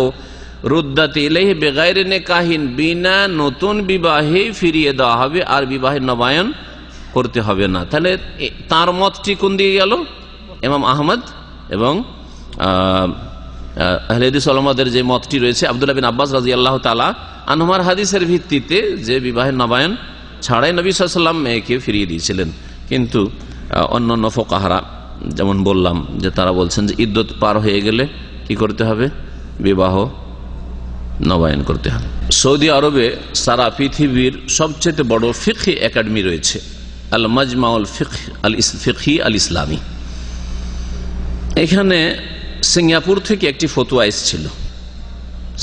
রুদ্দাত ইলাইহি বিগাইরি নিকাহিন, বিনা নতুন বিবাহে ফিরিয়ে দেওয়া হবে, আর বিবাহের নবায়ন করতে হবে না। তাহলে তার মতটি কোন দিকে গেল? ইমাম আহমদ এবং আহলে হাদিস ওলামাদের যে মতটি রয়েছে, আব্দুল্লাহ বিন আব্বাস রাদিয়াল্লাহু তাআলা আনহুমার হাদিসের ভিত্তিতে, যে বিবাহের নবায়ন ছাড়াই নবী সাল্লাল্লাহু আলাইহি ওয়াসাল্লাম মেয়েকে ফিরিয়ে দিয়েছিলেন। কিন্তু অন্যান্য ফুকাহারা যেমন বললাম যে তারা বলছেন যে ইদ্দত পার হয়ে গেলে কি করতে হবে? বিবাহ নবায়ন করতে হবে। সৌদি আরবে সারা পৃথিবীর সবচেয়ে বড় ফিকহি একাডেমি রয়েছে, আল মাজমাউল ফিকহি আল ইসলামী। এখানে সিঙ্গাপুর থেকে একটি ফতোয়া এসেছিল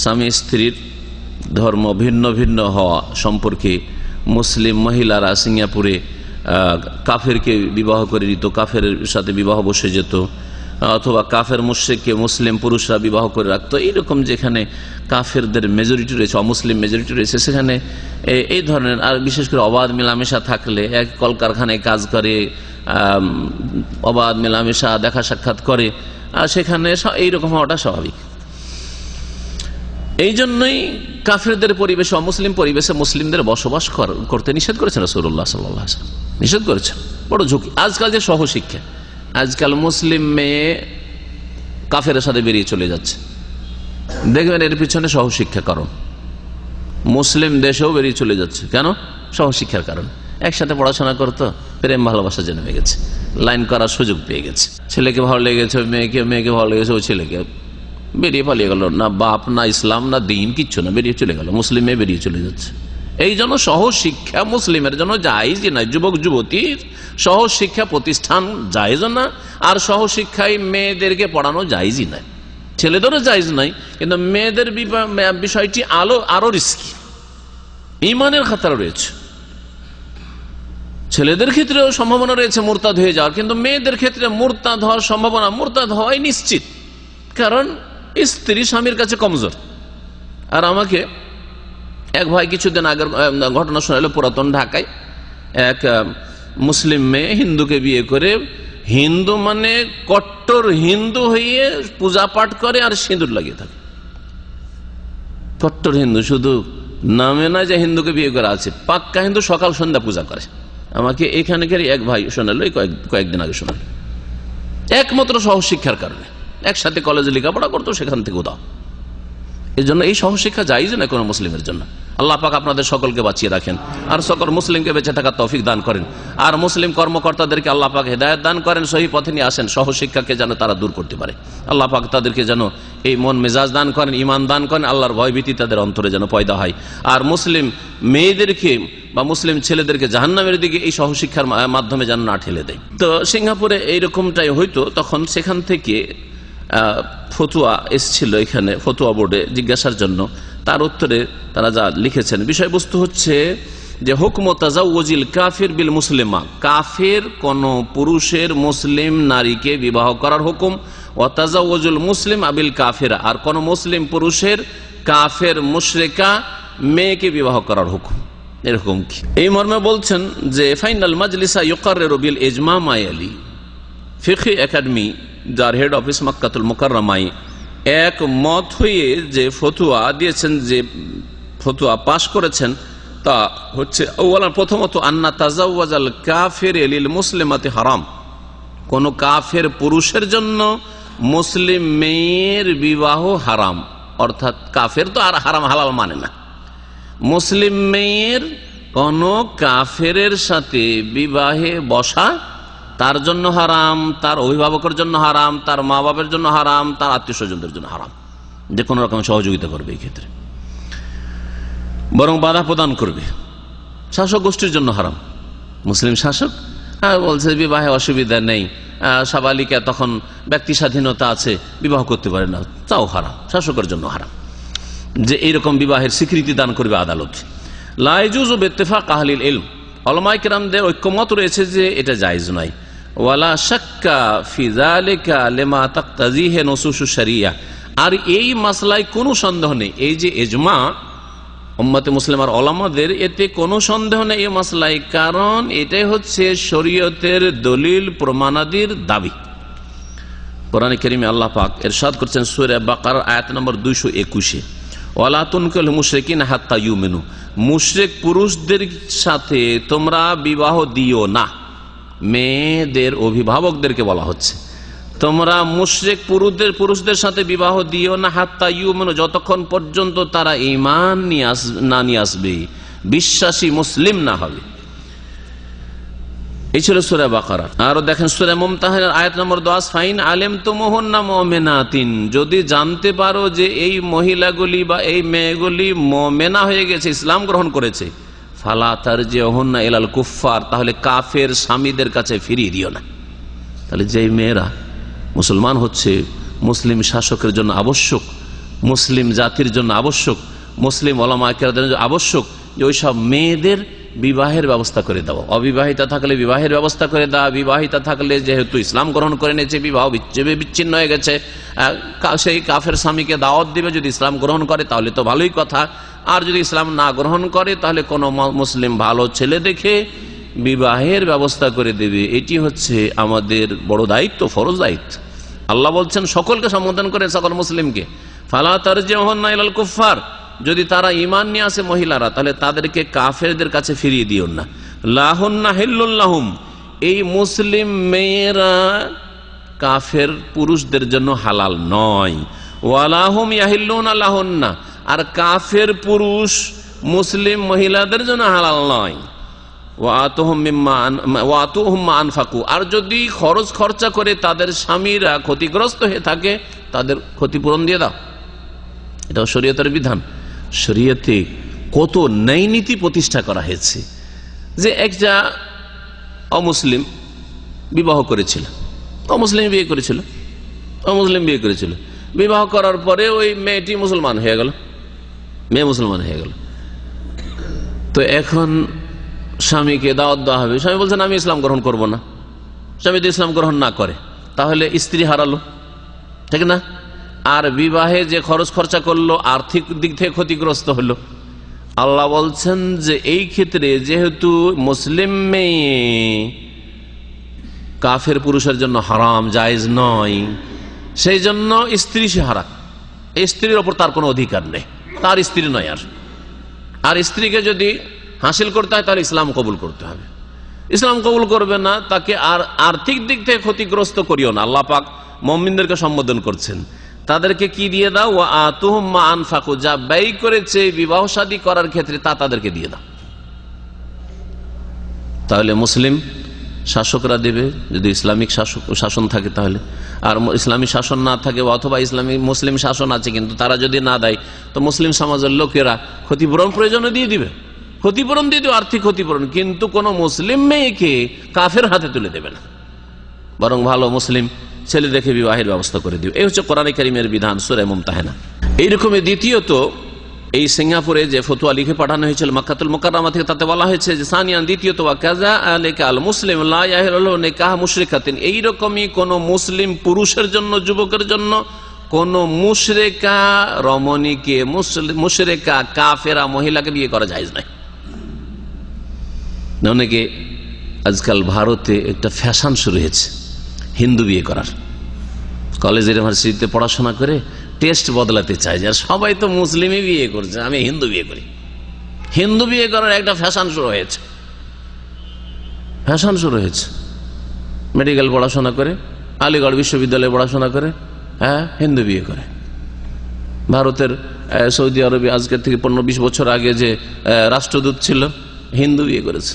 স্বামী স্ত্রীর ধর্ম ভিন্ন ভিন্ন হওয়া সম্পর্কে। মুসলিম মহিলারা সিঙ্গাপুরে কাফেরকে বিবাহ করে দিত, কাফের সাথে বিবাহ বসে যেত, অথবা কাফের মুশরিককে মুসলিম পুরুষরা বিবাহ করে রাখতো। এইরকম যেখানে কাফেরদের মেজরিটি রয়েছে, অমুসলিম মেজরিটি রয়েছে, সেখানে এই ধরনের, আর বিশেষ করে অবাধ মেলামেশা থাকলে, এক কলকারখানায় কাজ করে, অবাধ মেলামেশা দেখা সাক্ষাৎ করে, আর সেখানে এইরকম হওয়াটা স্বাভাবিক। এই জন্যই কাফেরদের পরিবেশে, অমুসলিম পরিবেশে মুসলিমদের বসবাস করতে নিষেধ করেছেন রাসূলুল্লাহ সাল্লাল্লাহু আলাইহি ওয়াসাল্লাম, নিষেধ করেছেন। বড় ঝুঁকি। আজকাল যে সহশিক্ষা, আজকাল মুসলিম মেয়ে কাফের সাথে বেরিয়ে চলে যাচ্ছে, দেখবেন এর পিছনে সহশিক্ষা কারণ। মুসলিম দেশেও বেরিয়ে চলে যাচ্ছে, কেন? সহশিক্ষার কারণ। একসাথে পড়াশোনা করতো, প্রেম ভালোবাসা জন্মে গেছে, লাইন করার সুযোগ পেয়ে গেছে, ছেলেকে ভালো লেগেছে মেয়েকে, মেয়েকে ভালো লেগেছে ওই ছেলেকে, বেরিয়ে পালিয়ে গেল, না বাপ না ইসলাম না দিন কিচ্ছু না, বেরিয়ে চলে গেল, মুসলিম মেয়ে বেরিয়ে চলে যাচ্ছে। এই জন্য সহশিক্ষা মুসলিমের জন্য জায়েজই না, যুবক যুবতীর সহশিক্ষা প্রতিষ্ঠান জায়েজ না, আর সহশিক্ষায় মেয়েদেরকে পড়ানো জায়েজই নাই, ছেলেদেরও জায়েজ নাই। কিন্তু মেয়েদের বিষয়টি আরো রিস্কি, ঈমানের খাতরা রয়েছে। ছেলেদের ক্ষেত্রেও সম্ভাবনা রয়েছে মুরতাদ হয়ে যাওয়ার, কিন্তু মেয়েদের ক্ষেত্রে মুরতাদ হওয়ার সম্ভাবনা, মুরতাদ হওয়াই নিশ্চিত, কারণ স্ত্রী স্বামীর কাছে কমজোর। আর আমাকে এক ভাই কিছুদিন আগের ঘটনা শোনালো, পুরাতন ঢাকায় এক মুসলিম মেয়ে হিন্দুকে বিয়ে করে, হিন্দু মানে কট্টর হিন্দু হয়ে পূজা পাঠ করে আর সিঁদুর লাগিয়ে থাকে, কট্টর হিন্দু, শুধু নামে না যে হিন্দুকে বিয়ে করা আছে, পাক্কা হিন্দু, সকাল সন্ধ্যা পূজা করে। আমাকে এখানকার এক ভাই শোনালো, কয়েকদিন আগে শোনালো, একমাত্র সহশিক্ষার কারণে। একসাথে কলেজে লেখাপড়া করতো, সেখান থেকে উদাও। এই জন্য এই সহশিক্ষা জায়েজ না কোনো মুসলিমের জন্য। আল্লাহ পাক আপনাদের সকলকে বাঁচিয়ে রাখেন, আর সকল মুসলিমকে বেঁচে থাকার তৌফিক দান করেন, আর মুসলিম কর্মকর্তাদেরকে আল্লাহ পাক হেদায়েত দান করেন, সহি পথে নিয়ে আসেন, সহশিক্ষাকে যেন তারা দূর করতে পারে। আল্লাহ পাক তাদেরকে যেন এই মন মেজাজ দান করেন, ঈমান দান করেন, আল্লাহর ভয়ভীতি তাদের অন্তরে যেন পয়দা হয়, আর মুসলিম মেয়েদেরকে বা মুসলিম ছেলেদেরকে জাহান্নামের দিকে এই সহশিক্ষার মাধ্যমে যেন না ঠেলে দেয়। তো সিঙ্গাপুরে এইরকমটাই হয়তো, তখন সেখান থেকে ফতুয়া এসেছিল এখানে ফতুয়া বোর্ডে জিজ্ঞাসার জন্য। তার উত্তরে তারা যা লিখেছেন, বিষয়বস্তু হচ্ছে যে হুকম তাজাউজিল কাফির বিল মুসলিমা, কাফের কোন পুরুষের মুসলিম নারীকে বিবাহ করার হুকুম, ও তাজাউজুল মুসলিম আবিল কাফেরা, আর কোন মুসলিম পুরুষের কাফের মুশরিকা মেয়েকে বিবাহ করার হুকুম। এরকম কি? এই মর্মে বলছেন যে ফাইনাল মাজলিসা ইউকাররিরু বিল ইজমা মায়ালি, ফিকহি একাডেমি যার হেড অফিস মক্কাতুল মুকাররমায় এক মত হয়ে যে ফতুয়া দিয়েছেন, যে ফতুয়া পাশ করেছেন, তা হচ্ছে প্রথমত আন্না তাজাওয়াজাল কাফির লিল মুসলিমাতি হারাম, কোন কাফের পুরুষের জন্য মুসলিম মেয়ের বিবাহ হারাম, অর্থাৎ কাফের তো আর হারাম হালাল মানে না। মুসলিম মেয়ের কোন কাফেরের সাথে বিবাহে বসা তার জন্য হারাম, তার অভিভাবকের জন্য হারাম, তার মা বাবার জন্য হারাম, তার আত্মীয় স্বজনদের জন্য হারাম, যে কোনো রকম সহযোগিতা করবে এই ক্ষেত্রে, বরং বাধা প্রদান করবে। শাসক গোষ্ঠীর জন্য হারাম। মুসলিম শাসক বলছে বিবাহে অসুবিধা নেই, সাবালিকা তখন ব্যক্তি স্বাধীনতা আছে, বিবাহ করতে পারে না, তাও হারাম, শাসকের জন্য হারাম, যে এইরকম বিবাহের স্বীকৃতি দান করবে আদালত। লা ইয়াজুজু বিত্তিফাক আহলিল ইলম, উলামায়ে কেরামদের ঐক্যমত রয়েছে যে এটা জায়েজ নয়। ওয়ালা শাক্কা ফি যালিকা লিমা তাকতাজিহি নুসুসুশ শরিয়া, আর এই মাসলায় কোনো সন্দেহ নেই, এই যে ইজমা উম্মতে মুসলিমার ওলামাদের, এতে কোনো সন্দেহ নেই এই মাসলায়, কারণ এটাই হচ্ছে শরীয়তের দলিল প্রমাণাদির দাবি। কোরআনে কারীমে আল্লাহ পাক ইরশাদ করছেন সূরা বাকারা আয়াত নম্বর 221, ওয়ালা তুনকিহুল মুশরিকিনা হাত্তা ইউমিনু, মুশরিক পুরুষদের সাথে তোমরা বিবাহ দিও না। মেয়েদের অভিভাবকদেরকে বলা হচ্ছে তোমরা মুশরিক পুরুষদের সাথে বিবাহ দিও না, হাত্তা ইউমিনু, যতক্ষণ পর্যন্ত তারা ঈমান নিয়ে আসবে, বিশ্বাসী মুসলিম না হবে। এই ছিল সূরা বাকারা। আরো দেখেন সূরা মুমতাহিনার আয়াত নম্বর 10, ফাইন আলিমতুমুহুন্না মুমিনাতিন, যদি জানতে পারো যে এই মহিলাগুলি বা এই মেয়েগুলি মুমিনা হয়ে গেছে, ইসলাম গ্রহণ করেছে, ফালা তারজিউহুন্না ইলাল কুফফার, তাহলে কাফের স্বামীদের কাছে ফিরিয়ে দিও না। তাহলে যে মেয়েরা মুসলমান হচ্ছে, মুসলিম শাসকের জন্য আবশ্যক, মুসলিম জাতির জন্য আবশ্যক, মুসলিম ওলামায়ে কেরামদের জন্য আবশ্যক যে ওইসব মেয়েদের বিবাহের ব্যবস্থা করে দেওয়া। অবিবাহিতা থাকলে বিবাহের ব্যবস্থা করে দেওয়া, বিবাহিতা থাকলে যেহেতু ইসলাম গ্রহণ করে নিয়েছে, বিবাহ বিচ্ছিন্ন হয়ে গেছে, সেই কাফের স্বামীকে দাওয়াত দিবে, যদি ইসলাম গ্রহণ করে তাহলে তো ভালোই কথা, আর যদি ইসলাম না গ্রহণ করে তাহলে কোনো মুসলিম ভালো ছেলে দেখে বিবাহের ব্যবস্থা করে দেবে। এটি হচ্ছে আমাদের বড় দায়িত্ব, ফরজ দায়িত্ব। আল্লাহ বলছেন সকলকে সম্বোধন করে, সকল মুসলিমকে, ফালা তারজিউহুন্না ইলাল কুফফার, যদি তারা ঈমান নিয়ে আসে মহিলারা, তাহলে তাদেরকে কাফেরদের কাছে ফিরিয়ে দিও না। লাহুন্না হিল্লুল লাহুম, এই মুসলিম মেয়েরা কাফের পুরুষদের জন্য হালাল নয়। ওয়ালাহুম ইয়াহিল্লুনা লাহুন্না, আর কাফের পুরুষ মুসলিম মহিলাদের জন্য হালাল নয়। ওয়াতুহুম মা আনফাকু, আর যদি খরচা করে তাদের স্বামীরা ক্ষতিগ্রস্ত হয়ে থাকে, তাদের ক্ষতিপূরণ দিয়ে দাও। এটাও শরীয়তের বিধান। শরীয়তে কত ন্যায় নীতি প্রতিষ্ঠা করা হয়েছে, যে একটা অমুসলিম বিবাহ করেছিল, অমুসলিম বিয়ে করেছিল, বিবাহ করার পরে ওই মেয়েটি মুসলমান হয়ে গেল, মেয়ে মুসলমান হয়ে গেল। তো এখন স্বামীকে দাওয়াত দেওয়া হবে, স্বামী বলছেন আমি ইসলাম গ্রহণ করব না। স্বামী যদি ইসলাম গ্রহণ না করে তাহলে স্ত্রী হারালো, ঠিক না? আর বিবাহে যে খরচা করলো আর্থিক দিক থেকে ক্ষতিগ্রস্ত হলো। আল্লাহ বলছেন যে এই ক্ষেত্রে যেহেতু মুসলিম মেয়ে কাফের পুরুষের জন্য হারাম, জায়েজ নয়, সেই জন্য স্ত্রী সে হারাম, এই স্ত্রীর ওপর তার কোনো অধিকার নেই, তার স্ত্রী নয়। আর স্ত্রীকে যদি হাসিল করতে হয় তাহলে ইসলাম কবুল করতে হবে। ইসলাম কবুল করবে না, তাকে আর আর্থিক দিক থেকে ক্ষতিগ্রস্ত করিও না। আল্লাহ পাক মুমিনদেরকে সম্বোধন করছেন, তাদেরকে কি দিয়ে দাও? ওয়া আতুহুম মা আনফাকু, যা ব্যয় করেছে বিবাহ শাদী করার ক্ষেত্রে তা তাদেরকে দিয়ে দাও। তাহলে মুসলিম শাসকরা দেবে, যদি ইসলামিক শাসন থাকে তাহলে। আর ইসলামী শাসন না থাকে, অথবা মুসলিম শাসন আছে কিন্তু তারা যদি না দেয়, তো মুসলিম সমাজের লোকেরা ক্ষতিপূরণ প্রয়োজনে দিয়ে দিবে, ক্ষতিপূরণ দিয়ে দেবে, আর্থিক ক্ষতিপূরণ। কিন্তু কোন মুসলিম মেয়েকে কাফের হাতে তুলে দেবে না, বরং ভালো মুসলিম ছেলে দেখে বিবাহের ব্যবস্থা করে দিবে। এই হচ্ছে কোরআনে কারীমের বিধান, সূরা মুমতাহিনা। এইরকমই দ্বিতীয়ত, এই সিঙ্গাপুরে যে ফতোয়া লিখে পাঠানো হয়েছিল মক্কাতুল মুকাররমা থেকে, তাতে বলা হয়েছে যে সানিয়ান, দ্বিতীয়ত, ওয়া কাযা আলাইকা আল মুসলিম লা ইয়াহিলু নিকাহ মুশরিকাতিন, এইরকমই কোন মুসলিম পুরুষের জন্য, যুবকের জন্য কোন মুশরিকা রমণীকে, মুশরিকা কাফেরা মহিলাকে বিয়ে করা জায়েজ নাই। অনেকে আজকাল ভারতে একটা ফ্যাশন শুরু হয়েছে হিন্দু বিয়ে করার। কলেজ ইউনিভার্সিটিতে পড়াশোনা করে টেস্ট বদলাতে চায়, যে সবাই তো মুসলিমই বিয়ে করছে, আমি হিন্দু বিয়ে করি। হিন্দু বিয়ে করার একটা ফ্যাশন শুরু হয়েছে, মেডিকেল পড়াশোনা করে আলিগড় বিশ্ববিদ্যালয়ে পড়াশোনা করে, হ্যাঁ, হিন্দু বিয়ে করে। ভারতের সৌদি আরবে আজকের থেকে 15-20 বছর আগে যে রাষ্ট্রদূত ছিল, হিন্দু বিয়ে করেছে।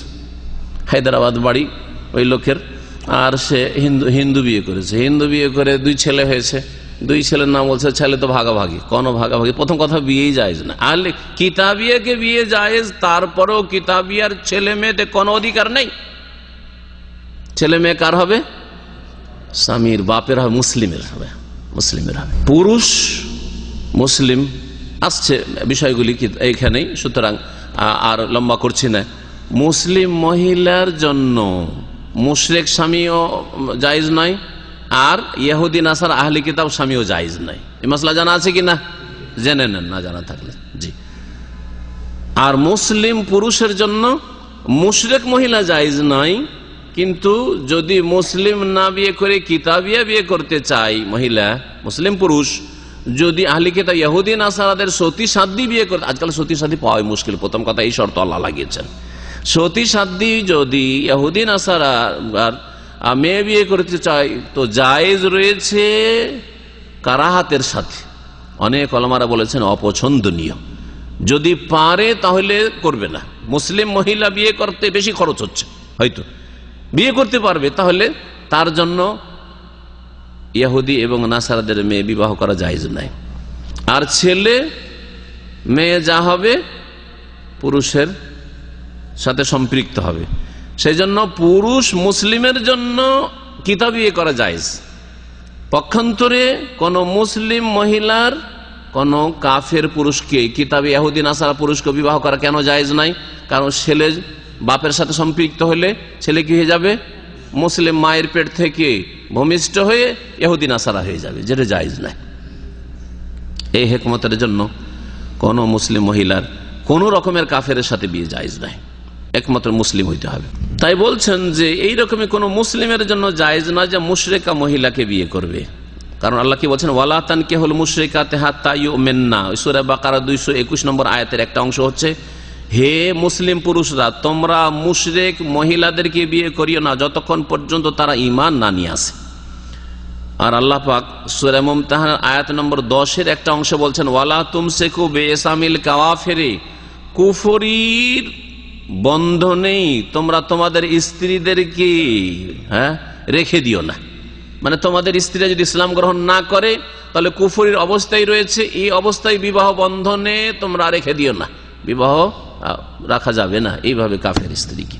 হায়দ্রাবাদ বাড়ি ওই লোকের, আর সে হিন্দু বিয়ে করেছে। হিন্দু বিয়ে করে 2 ছেলে হয়েছে। 2 ছেলের নাম বলছে ছেলে তো ভাগাভাগি। কোনো ভাগাভাগি? প্রথম কথা, বিয়েই জায়েজ না। আর কিতাবিয়াকে বিয়ে জায়েজ, তারপরেও কিতাবিয়ার ছেলে মেয়েতে কোনো অধিকার নেই। ছেলে মেয়ে কার হবে? স্বামীর, বাপের হবে, মুসলিমের হবে, মুসলিমের হবে। পুরুষ মুসলিম আসছে বিষয়গুলি এইখানেই, সুতরাং আর লম্বা করছি না। মুসলিম মহিলার জন্য মুশরিক স্বামীও জায়েজ নয়, আর ইহুদি নাসার আহলি কিতাব স্বামীও জায়েজ নয়। এই মাসলা জানা আছে কি না? জেনে নেন, না জানা থাকলে। জি। আর মুসলিম পুরুষের জন্য মুশরিক মহিলা জায়েজ নয়, কিন্তু যদি মুসলিম না বিয়ে করে কিতাবিয়া বিয়ে করতে চায় মহিলা, মুসলিম পুরুষ যদি আহলি কিতাব ইহুদি নাসারাদের সতী সাধ্বী বিয়ে করতে, আজকাল সতী সাধ্বী পাওয়াই মুশকিল। প্রথম কথা, এই শর্ত আল্লাহ লাগিয়েছেন। সতী সাধ্বী যদি ইহুদি নাসারা মেয়ে বিয়ে করতে চায় তো জায়েজ রয়েছে কারাহাতের সাথে। অনেক ওলামারা বলেছেন অপছন্দনীয়। যদি পারে তাহলে করবে না। মুসলিম মহিলা বিয়ে করতে বেশি খরচ হচ্ছে, হয়তো বিয়ে করতে পারবে, তাহলে তার জন্য ইহুদি এবং নাসারাদের মেয়ে বিবাহ করা জায়েজ নাই। আর ছেলে মেয়ে যা হবে পুরুষের সাথে সম্পৃক্ত হবে। সেই জন্য পুরুষ মুসলিমের জন্য কিতাব বিয়ে করা জায়েজ। পক্ষান্তরে কোন মুসলিম মহিলার কোন কাফের পুরুষকে, কিতাবে ইহুদি নাসারা পুরুষকে বিবাহ করা কেন জায়েজ নাই? কারণ ছেলে বাপের সাথে সম্পৃক্ত হলে ছেলে কি হয়ে যাবে? মুসলিম মায়ের পেট থেকে ভূমিষ্ঠ হয়ে ইহুদি নাসারা হয়ে যাবে, যেটা জায়েজ নাই। এই হিকমতের জন্য কোন মুসলিম মহিলার কোন রকমের কাফের সাথে বিয়ে জায়েজ নাই, একমাত্র মুসলিম হইতে হবে। তাই বলছেন যে এই রকমের কোন মুসলিমের জন্য জায়েজ না যে মুশরিকা মহিলাকে বিয়ে করবে। কারণ আল্লাহ কি বলছেন? ওয়ালা তানকিহুল মুশরিকাতি হাত্তা ইউমিননা। সূরা বাকারা 221 নম্বর আয়াতের একটা অংশ হচ্ছে, হে মুসলিম পুরুষরা, তোমরা মুশরিক মহিলাদেরকে বিয়ে করিও না যতক্ষণ পর্যন্ত তারা ঈমান না নিয়ে আসে। আর আল্লাহ পাক সূরা মুমতাহানা আয়াত নম্বর 10-এর একটা অংশ বলছেন, ওয়ালা তুমসিকু বিইসামিল কাওয়াফিরি, কুফরির বন্ধনেই তোমরা তোমাদের স্ত্রীদেরকে রেখে দিও না। মানে তোমাদের স্ত্রীরা যদি ইসলাম গ্রহণ না করে তাহলে কুফরির অবস্থায় রয়েছে, এই অবস্থায় বিবাহ বন্ধনে তোমরা রেখে দিও না, বিবাহ রাখা যাবে না এইভাবে কাফের স্ত্রীকে।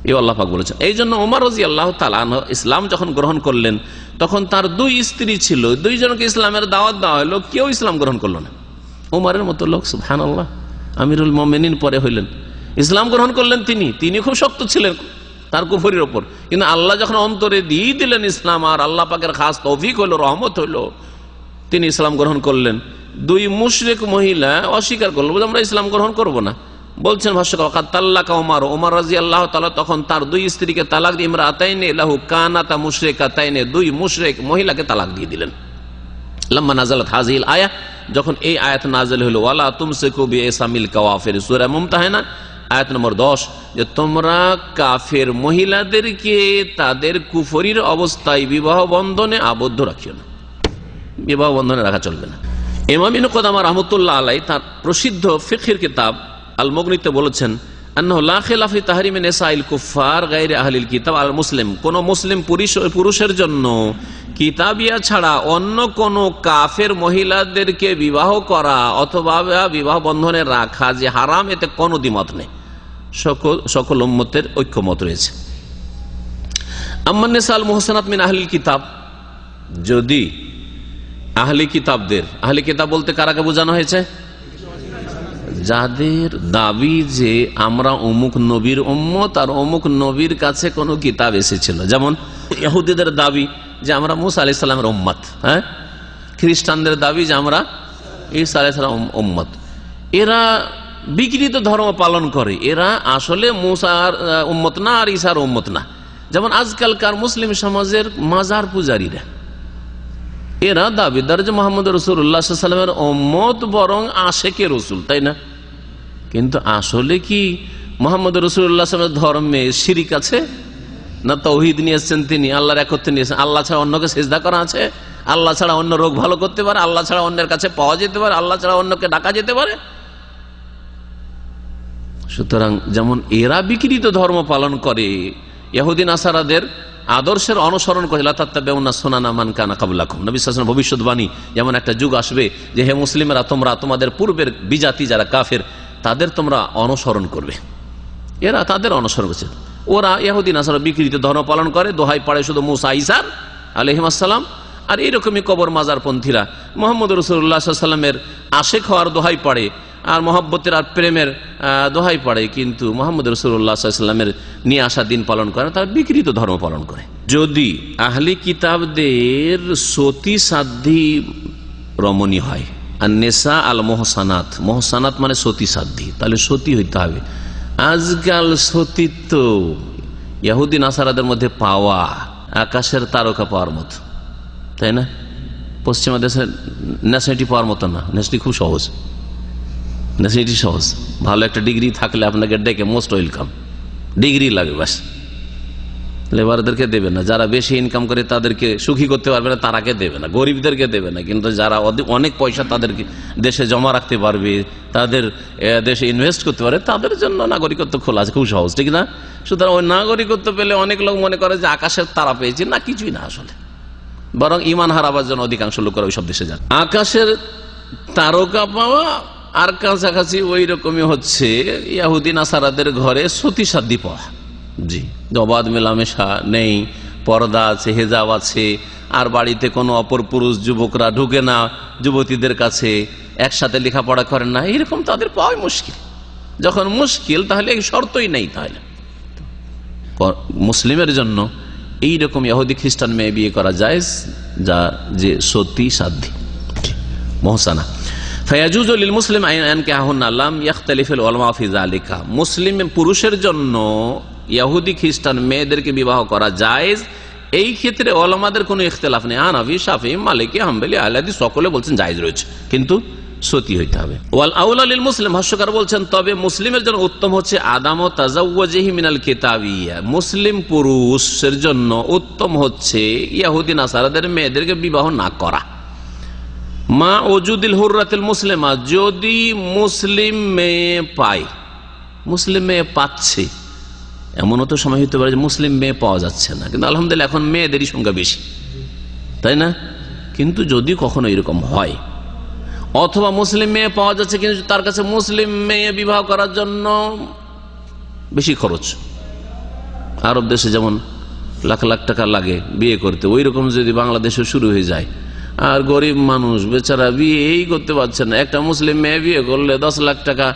এই আল্লাহ পাক বলেছেন। এই জন্য ওমর রাদিয়াল্লাহু তাআলা আনহু ইসলাম যখন গ্রহণ করলেন তখন তার 2 স্ত্রী ছিল, 2 জনকে ইসলামের দাওয়াত দেওয়া হলো, কেউ ইসলাম গ্রহণ করলো না। ওমরের মতো লোক, সুবহানাল্লাহ, আমিরুল মুমিনিন পরে হইলেন, ইসলাম গ্রহণ করলেন তিনি খুব শক্ত ছিলেন তার কুফরির ওপর, কিন্তু আল্লাহ যখন অন্তরে দিয়ে দিলেন ইসলাম, আর আল্লাহ পাকের খাস তৌফিক হলো, রহমত হলো, তিনি ইসলাম গ্রহণ করলেন। 2 মুশরিক মহিলা অস্বীকার করলো, আমরা ইসলাম গ্রহণ করব না। বলছেন ভাষ্যকার, তাল্লাকা ওমর, ওমর রাদিয়াল্লাহু তাআলা তখন তার 2 স্ত্রীকে তালাক দিয়ে ইমরাতাইনি লাহু কানাতা মুশরিকাতাইনি, 2 মুশরিক মহিলাকে তালাক দিয়ে দিলেন। লাম্মা নাযালাত হাযিহিল আয়াহ, যখন এই আয়াত নাযিল হলো, ওয়ালা তুমসিকু বিইসামিল কাওয়াফির, সূরা মুমতাহানা আয়াত নম্বর 10, যে তোমরা কাফের মহিলাদেরকে তাদের কুফরির অবস্থায় বিবাহ বন্ধনে আবদ্ধ রাখিও না, বিবাহ বন্ধনে রাখা চলবে না। ইমাম ইবনে কুদামা রাহমাতুল্লাহ আলাইহি তার প্রসিদ্ধ ফিকহের কিতাব আল মুগনিতে বলেছেন, আন্নাহু লা খিলাফ ফি তাহরিমি নিসাইল কুফার গায়রি আহলিল কিতাব আল মুসলিম, কোন মুসলিম পুরুষের জন্য কিতাবিয়া ছাড়া অন্য কোন কাফের মহিলাদেরকে বিবাহ করা অথবা বিবাহ বন্ধনে রাখা যে হারাম, এতে কোনো দ্বিমত নেই, সকল উম্মতের ঐক্যমত রয়েছে। আম্মান নিসাল মুহসানাত মিন আহলিল কিতাব, যদি আহলি কিতাবদের, আহলি কিতাব বলতে কারাকে বোঝানো হয়েছে? যাদের দাবি যে আমরা অমুক নবীর উম্মত আর অমুক নবীর কাছে কোনো কিতাব এসেছিল, যেমন ইহুদিদের দাবি যে আমরা মুসা আলাইহিস সালামের উম্মত, খ্রিস্টানদের দাবি যে আমরা ঈসা আলাইহিস সালাম উম্মত। এরা বিকৃত ধর্ম পালন করে, এরা আসলে মুসার উম্মত না আর ঈসার উম্মত না। যেমন আজকালকার মুসলিম সমাজের মাজার পূজারীরা, এরা দাবিদার যে মোহাম্মদ রাসূলুল্লাহ সাল্লাল্লাহু আলাইহি ওয়াসাল্লামের উম্মত, বরং আশেকে রসুল, তাই না? কিন্তু আসলে কি মোহাম্মদ রাসূলুল্লাহ সাল্লাল্লাহু আলাইহি ওয়াসাল্লামের ধর্মে শিরিক আছে? না তাওহীদ নিয়ে এসেছেন তিনি, আল্লাহর একত্ব নিয়ে এসেছেন। আল্লাহ ছাড়া অন্যকে সিজদা করা আছে? আল্লাহ ছাড়া অন্য রোগ ভালো করতে পারে? আল্লাহ ছাড়া অন্যের কাছে পাওয়া যেতে পারে? আল্লাহ ছাড়া অন্যকে ডাকা যেতে পারে? সুতরাং যেমন এরা বিকৃত ধর্ম পালন করে, ইহুদি নাসারাদের আদর্শের অনুসরণ করে, লা তাত্তাবিউনা সুনানা মান কানা ক্বাবলাকুম, নবী সাল্লাল্লাহু আলাইহি ওয়াসাল্লাম ভবিষ্যদ্বাণী, যেমন একটা যুগ আসবে যে হে মুসলিমরা, তোমরা তোমাদের পূর্বের বিজাতি যারা কাফের তাদের তোমরা অনুসরণ করবে। এরা তাদের অনুসরণ করছে। ওরা ইহুদি নাসারা বিকৃত ধর্ম পালন করে, দোহাই পড়ে শুধু মুসা ঈসা আলাইহিস সালাম। আর এইরকমই কবর মাজার পন্থীরা মুহাম্মদ রাসূলুল্লাহ সাল্লাল্লাহু আলাইহি ওয়াসাল্লামের আশিক হওয়ার দোহাই পড়ে আর মহব্বতের আর প্রেমের দোহাই পড়ে, কিন্তু মুহাম্মদ রাসূলুল্লাহ সাল্লাল্লাহু আলাইহি ওয়াসাল্লামের নিয়ে আসা দিন পালন করে, তারা বিকৃত ধর্ম পালন করে। যদি আহলি কিতাবদের সতী সাধ্যী রমণী হয়, আর নেশা আল মোহসানাত, মোহসানাত মানে সতী সাধ্যী, তাহলে সতী হইতে হবে। আজকাল সতীত্ব ইহুদি নাসারাদের মধ্যে পাওয়া আকাশের তারকা পাওয়ার মতো, তাই না? পশ্চিমা দেশের ন্যাশনালিটি পাওয়ার মতো না, ন্যাশনালিটি খুব সহজ, ন্যাশনালিটি সহজ। ভালো একটা ডিগ্রি থাকলে আপনাকে ডেকে মোস্ট ওয়েলকাম, ডিগ্রি লাগে বাস। লেবারদেরকে দেবে না, যারা বেশি ইনকাম করে তাদেরকে সুখী করতে পারবে না তারাকে দেবে না, গরিবদেরকে দেবে না, কিন্তু যারা অনেক পয়সা তাদেরকে দেশে জমা রাখতে পারবে, তাদের দেশে ইনভেস্ট করতে পারে, তাদের জন্য নাগরিকত্ব খোলা আছে, খুব সহজ, ঠিক না? সুতরাং ওই নাগরিকত্ব পেলে অনেক লোক মনে করে যে আকাশের তারা পেয়েছে, না, কিছুই না আসলে, বরং ইমান হারাবার জন্য অধিকাংশ লোকেরা ওই সব দেশে যান। আকাশের তারকা পাওয়া আর কাছাকাছি ওই রকমই হচ্ছে ইহুদি নাসারাদের ঘরে সতী সাধ্যী পাওয়া। জি, অবাধ মেলামেশা নেই, পর্দা আছে, হেজাব আছে, আর বাড়িতে কোনো অপর পুরুষ যুবকরা ঢুকে না যুবতীদের কাছে, একসাথে লেখাপড়া করেন না, এরকম তাদের পাওয়াই মুশকিল। যখন মুশকিল তাহলে এই শর্তই নেই। তাহলে মুসলিমের জন্য এইরকম ইহুদি খ্রিস্টান মেয়ে বিয়ে করা যায়, যা যে সতী সাধ্যী মোহসানা। ফায়াজুজু লিল মুসলিম আন কাহুন্না লাম ইখতালিফুল উলামা ফি যালিকা, মুসলিম পুরুষের জন্য ইহুদি খ্রিস্টান মেয়েদেরকে বিবাহ করা জায়েজ, এই ক্ষেত্রে উলামাদের কোনো ইখতিলাফ নেই। হানাফি, শাফিঈ, মালিকি, হাম্বলি, আহলে হাদিস সকলে বলছেন জায়েজ রয়েছে, কিন্তু সতী হইতে হবে। ওয়াল আউলা লিল মুসলিম, ভাষ্যকার বলছেন তবে মুসলিমের জন্য উত্তম হচ্ছে আদাম ও তাজাওয়ুজিহি মিনাল কিতাবিয়্যা, মুসলিম পুরুষের জন্য উত্তম হচ্ছে ইহুদি নাসারাদের মেয়েদেরকে বিবাহ না করা। মা ওজুদিল হুররাতিল মুসলিমা, যদি মুসলিম মেয়ে পায়, মুসলিম মেয়ে পাচ্ছে, এমনও তো সময় হতে পারে যে মুসলিম মেয়ে পাওয়া যাচ্ছে না, কিন্তু আলহামদুলিল্লাহ এখন মেয়েদেরই সংখ্যা বেশি, তাই না? কিন্তু যদি কখনো এরকম হয়, অথবা মুসলিম মেয়ে পাওয়া যাচ্ছে কিন্তু তার কাছে মুসলিম মেয়ে বিবাহ করার জন্য বেশি খরচ, আরব দেশে যেমন লাখ লাখ টাকা লাগে বিয়ে করতে, ওই রকম যদি বাংলাদেশে শুরু হয়ে যায়, আর গরিব মানুষ বেচারা বিয়েই করতে পারছে না, একটা মুসলিম মেয়ে বিয়ে করলে 10 লাখ টাকা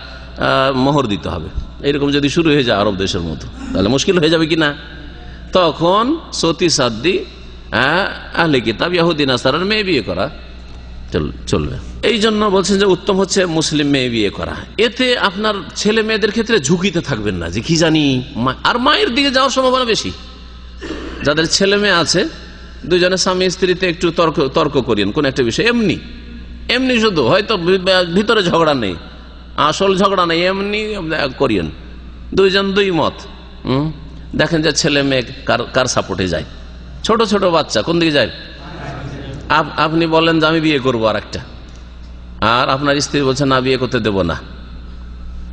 মোহর দিতে হবে, এইরকম যদি শুরু হয়ে যায় আরব দেশের মতো, তাহলে মুশকিল হয়ে যাবে কিনা? তখন সতী সাধ্যী আহলে কিতাব ইহুদি নাসারার মেয়ে বিয়ে করা চলবে। এই জন্য বলছেন যে উত্তম হচ্ছে মুসলিম মেয়ে বিয়ে করা, এতে আপনার ছেলে মেয়েদের ক্ষেত্রে ঝুঁকিতে থাকবেন না যে কি জানি, আর মায়ের দিকে যাওয়ার সম্ভাবনা বেশি। যাদের ছেলে মেয়ে আছে, দুজনের স্বামী স্ত্রীতে একটু তর্ক করিয়েন কোন একটা বিষয়, এমনি এমনি শুধু, হয়তো ভিতরে ঝগড়া নেই, আসল ঝগড়া নেই, এমনি করিয়েন, দুইজন দুই মত, দেখেন যে ছেলে মেয়ে কার সাপোর্টে যায়। ছোট ছোট বাচ্চা কোন দিকে যায়? আপনি বলেন যে আমি বিয়ে করবো আর একটা, আর আপনার স্ত্রী বলছে না বিয়ে করতে দেব না,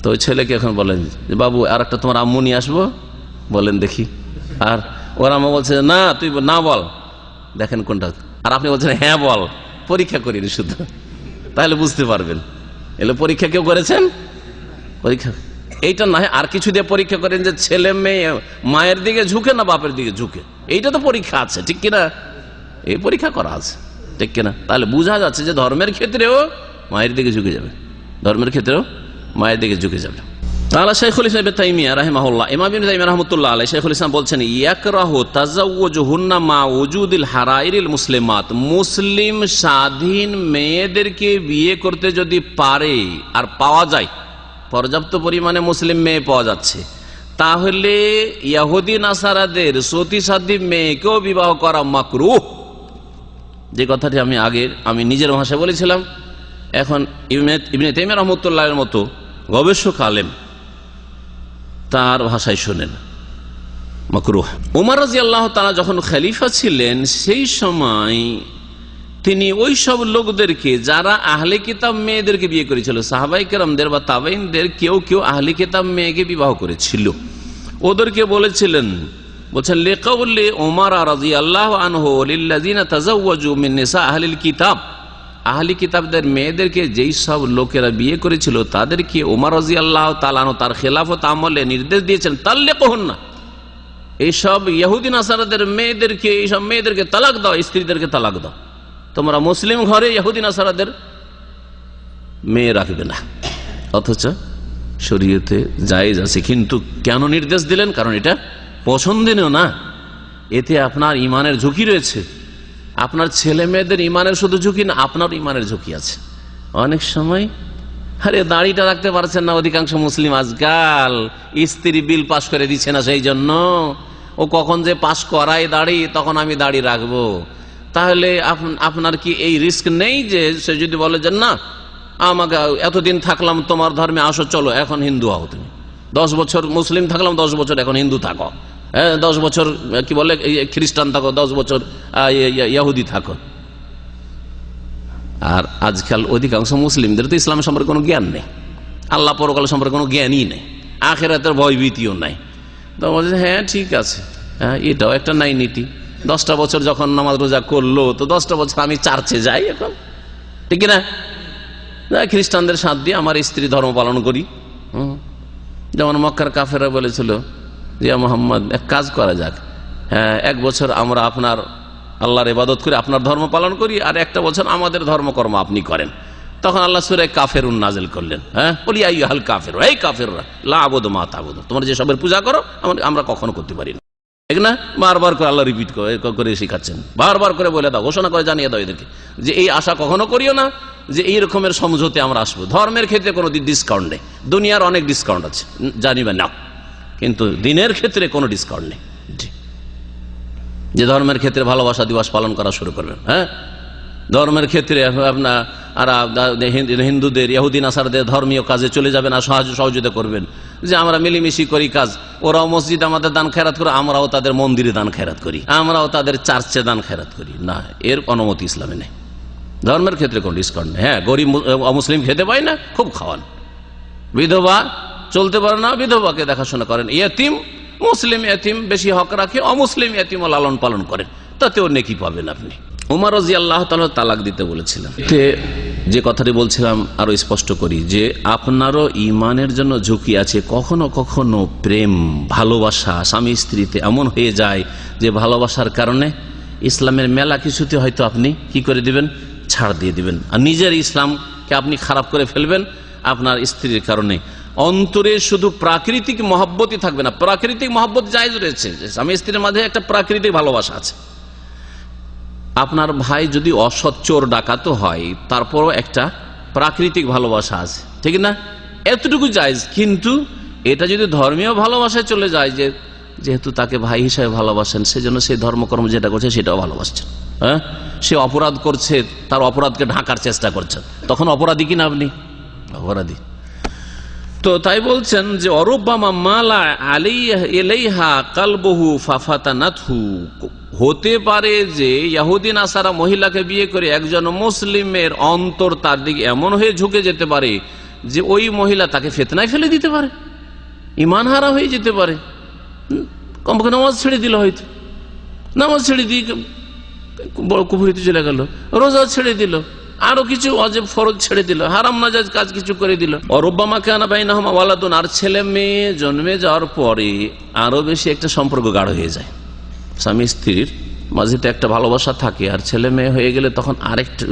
তো ওই ছেলেকে এখন বলেন যে বাবু আর একটা তোমার আম্মু নিয়ে আসবো, বলেন দেখি, আর ওর আম্মু বলছে না তুই না বল, দেখেন কোনটা, আর আপনি বলছেন হ্যাঁ বল, পরীক্ষা করিনি শুধু, তাহলে বুঝতে পারবেন। এলে পরীক্ষা কেউ করেছেন? পরীক্ষা এইটা না, আর কিছু দিয়ে পরীক্ষা করেন যে ছেলে মেয়ে মায়ের দিকে ঝুঁকে না বাপের দিকে ঝুঁকে, এইটা তো পরীক্ষা আছে, ঠিক কিনা? এই পরীক্ষা করা আছে, ঠিক কিনা? তাহলে বোঝা যাচ্ছে যে ধর্মের ক্ষেত্রেও মায়ের দিকে ঝুঁকে যাবে, ধর্মের ক্ষেত্রেও মায়ের দিকে ঝুঁকে যাবে। তাহলে শাইখুল ইসলাম ইবনে তাইমিয়া রাহিমাহুল্লাহ, ইমাম ইবনে তাইমিয়া রাহমাতুল্লাহ আলাইহি, শাইখুল ইসলাম বলছেন ইয়াকরাহু তাজাওয়ুজুহুন্না মা ওজুদিল হারাইরিল মুসলিমাত, মুসলিম স্বাধীন মেয়েদেরকে বিয়ে করতে যদি পারে আর পাওয়া যায়, পর্যাপ্ত পরিমাণে মুসলিম মেয়ে পাওয়া যাচ্ছে, তাহলে ইহুদি নাসারাদের সতী সাধ্যী মেয়েকেও বিবাহ করা মাকরুহ। যে কথাটি আমি নিজের ভাষায় বলেছিলাম, এখন ইবনে তাইমিয়া রাহমাতুল্লাহের মতো গবেষক আলেম তার ভাষায় শোনেন, মাকরুহ। উমর রাদিয়াল্লাহু তাআলা যখন খলিফা ছিলেন সেই সময় তিনি ওই সব লোকদেরকে যারা আহলে কিতাব মেয়েদেরকে বিয়ে করেছিল, সাহাবায়ে কেরামদের বা তাবেঈনদের কেউ কেউ আহলে কিতাব মেয়েকে বিবাহ করেছিল, ওদেরকে বলছেন লিকাউলি উমর রাদিয়াল্লাহু আনহু লিল্লাযিনা তাযাওয়াজু মিন নিসা আহলিল কিতাব, আহলি কিতাবদের মেয়েদেরকে যেই সব লোকেরা বিয়ে করেছিল তাদেরকে উমর রাদিয়াল্লাহু তাআলা আনহু তার খেলাফত আমলে নির্দেশ দিয়েছেন তাল্লিকুহুন্না, এইসব ইহুদি নাসারাদের মেয়েদেরকে, এইসব মেয়েদেরকে তালাক দাও, স্ত্রীদেরকে তালাক দাও, তোমরা মুসলিম ঘরে ইহুদি নাসারাদের মেয়ে রাখবে না। অথচ শরীয়তে জায়েজ আছে, কিন্তু কেন নির্দেশ দিলেন? কারণ এটা পছন্দনীয় না, এতে আপনার ইমানের ঝুঁকি রয়েছে, আপনার ছেলে মেয়েদের ইমানের শুধু ঝুঁকি না, আপনার ইমানের ঝুঁকি আছে। অনেক সময় আরে দাড়িটা রাখতে পারছেন না অধিকাংশ মুসলিম আজকাল, স্ত্রী বিল পাস করে দিচ্ছে না, সেই জন্য ও কখন যে পাস করায় দাড়ি, তখন আমি দাড়ি রাখবো। তাহলে আপনার কি এই রিস্ক নেই যে সে যদি বলে যে না আমাকে এতদিন থাকলাম তোমার ধর্মে, আসো চলো এখন হিন্দু হও, তুমি 10 বছর মুসলিম থাকলাম, 10 বছর এখন হিন্দু থাকো, 10 বছর কি বলে খ্রিস্টান থাকো, 10 বছর ইহুদি থাকো। আর আজকাল অধিকাংশ মুসলিমদের তো ইসলাম সম্পর্কে কোনো জ্ঞান নেই, আল্লাহ পরকাল সম্পর্কে কোনো জ্ঞানই নেই, আখিরাতের ভয়ভীতিও নাই। তো বলছে হ্যাঁ ঠিক আছে, এটাও একটা নাই নীতি। 10টা বছর যখন নামাজ রোজা করলো, তো 10টা বছর আমি চার্চে যাই এখন, ঠিক না? খ্রিস্টানদের সাথ দিয়ে আমার স্ত্রী ধর্ম পালন করি। যেমন মক্কার কাফেররা বলেছিল যে মুহাম্মদ এক কাজ করা যাক, 1 বছর আমরা আপনার আল্লাহর ইবাদত করে আপনার ধর্ম পালন করি, আর 1টা বছর আমাদের ধর্মকর্ম আপনি করেন। তখন আল্লাহ সূরা কাফিরুন নাজিল করলেন, বলি আইয়ুহাল কাফির, এই কাফিররা লা আবুদু মা তা'বুদুন, তোমরা যে সবের পূজা করো আমরা কখনো করতে পারি না, ঠিক না? বারবার করে আল্লাহ রিপিট করে শিখাচ্ছেন, বারবার করে বলে দাও, ঘোষণা করে জানিয়ে দাও এদেরকে যে এই আশা কখনো করিও না যে এই রকমের সমঝোতে আমরা আসবো। ধর্মের ক্ষেত্রে কোনো ডিসকাউন্ট নেই, দুনিয়ার অনেক ডিসকাউন্ট আছে জানিবে না, কিন্তু দিনের ক্ষেত্রে কোনো ডিসকাউন্ট নেই। যে ধর্মের ক্ষেত্রে ভালোবাসা দিবস পালন করা শুরু করবেন, ধর্মের ক্ষেত্রে আপনার আর হিন্দুদের ইহুদি নাসারদের ধর্মীয় কাজে চলে যাবেন আর সহযোগিতা করবেন, যে আমরা মিলিমিশি করি কাজ, ওরাও মসজিদ আমাদের দান খেরাত করে, আমরাও তাদের মন্দিরে দান খেরাত করি, আমরাও তাদের চার্চে দান খেরাত করি, না, এর অনুমতি ইসলামে নেই। ধর্মের ক্ষেত্রে কোনো ডিসকাউন্ট নেই। গরিব অমুসলিম খেতে পায় না, খুব খাওয়ান, বিধবা চলতে পারে না, বিধবাকে দেখাশোনা করেন, ইয়েতিম মুসলিম ইয়েতিম বেশি হক রাখে, অমুসলিম ইয়েতিম লালন পালন করেন, তাতেও নেকি পাবেন আপনি। উমর রাদিয়াল্লাহু তাআলা তালাক দিতে বলেছিলেন। যে কথাটি বলছিলাম আরো স্পষ্ট করি যে আপনারও ইমানের জন্য ঝুঁকি আছে। কখনো কখনো প্রেম ভালোবাসা স্বামী স্ত্রীতে এমন হয়ে যায় যে ভালোবাসার কারণে ইসলামের মেলা কিছুতে হয়তো আপনি কি করে দিবেন, ছাড় দিয়ে দিবেন, আর নিজের ইসলামকে আপনি খারাপ করে ফেলবেন আপনার স্ত্রীর কারণে। অন্তরে শুধু প্রাকৃতিক মহব্বতই থাকবে না, প্রাকৃতিক মহব্বত জায়েজ রয়েছে, স্বামী স্ত্রীর মাঝে একটা প্রাকৃতিক ভালোবাসা আছে। আপনার ভাই যদি অসৎ চোর ডাকাতও হয়, তারপরও একটা প্রাকৃতিক ভালোবাসা আছে, ঠিক না? এতটুকু জায়েজ। কিন্তু এটা যদি ধর্মীয় ভালোবাসায় চলে যায়, যে যেহেতু তাকে ভাই হিসাবে ভালোবাসেন, সেজন্য সেই ধর্মকর্ম যেটা করছে সেটাও ভালোবাসছেন, সে অপরাধ করছে, তার অপরাধকে ঢাকার চেষ্টা করছেন, তখন অপরাধী কিনা আপনি? অপরাধী। তো তাই বলছেন যে অরুব্বামা মালা আলাইহা কালবহু ফাফাতানাতহু, হতে পারে যে ইহুদি নাসারা মহিলাকে বিয়ে করে একজন মুসলিমের অন্তর তার দিকে এমন হয়ে ঝুঁকে যেতে পারে যে ওই মহিলা তাকে ফিতনায় ফেলে দিতে পারে, ঈমান হারা হয়ে যেতে পারে। কমপক্ষে নামাজ ছেড়ে দিল, হয়তো নামাজ ছেড়ে দিয়ে বড় কুফরিতে চলে গেল, রোজা ছেড়ে দিল, আরো কিছু অজেব ফরজ ছেড়ে দিল, হারাম নাজায়েজ কাজ কিছু করে দিল। অরুব্বামা কানা বাইনাহুমা ওয়ালাদুন, আর ছেলে মেয়ে জন্মে যাওয়ার পরে আরো বেশি একটা সম্পর্ক গাঢ় হয়ে যায়। স্বামী স্ত্রীর মাঝে তো একটা ভালোবাসা থাকে, আর ছেলে মেয়ে হয়ে গেলে তখন আরেকটা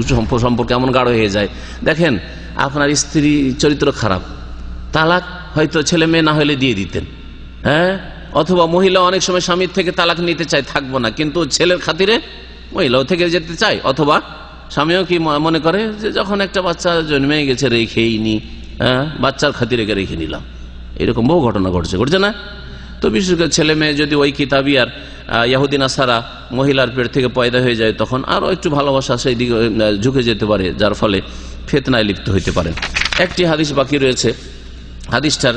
সম্পর্ক এমন গাঢ় হয়ে যায়। দেখেন আপনার স্ত্রী চরিত্র খারাপ, তালাক হয়তো ছেলে মেয়ে না হলে দিয়ে দিতেন, অথবা মহিলা অনেক সময় স্বামীর থেকে তালাক নিতে চায়, থাকবো না, কিন্তু ছেলের খাতিরে মহিলাও থেকে যেতে চায়, অথবা স্বামীও কি মনে করে যে যখন একটা বাচ্চা জন্মে গেছে রেখেই নি, বাচ্চার খাতিরে রেখে নিলাম। এরকম বহু ঘটনা ঘটছে না? তো বিশেষ করে ছেলে মেয়ে যদি ওই কিতাবি আর ইহুদি নাসারা মহিলার পেট থেকে পয়দা হয়ে যায়, তখন আরও একটু ভালোবাসা সেই দিকে ঝুঁকে যেতে পারে, যার ফলে ফিতনায় লিপ্ত হইতে পারেন। একটি হাদিস বাকি রয়েছে, হাদিসটার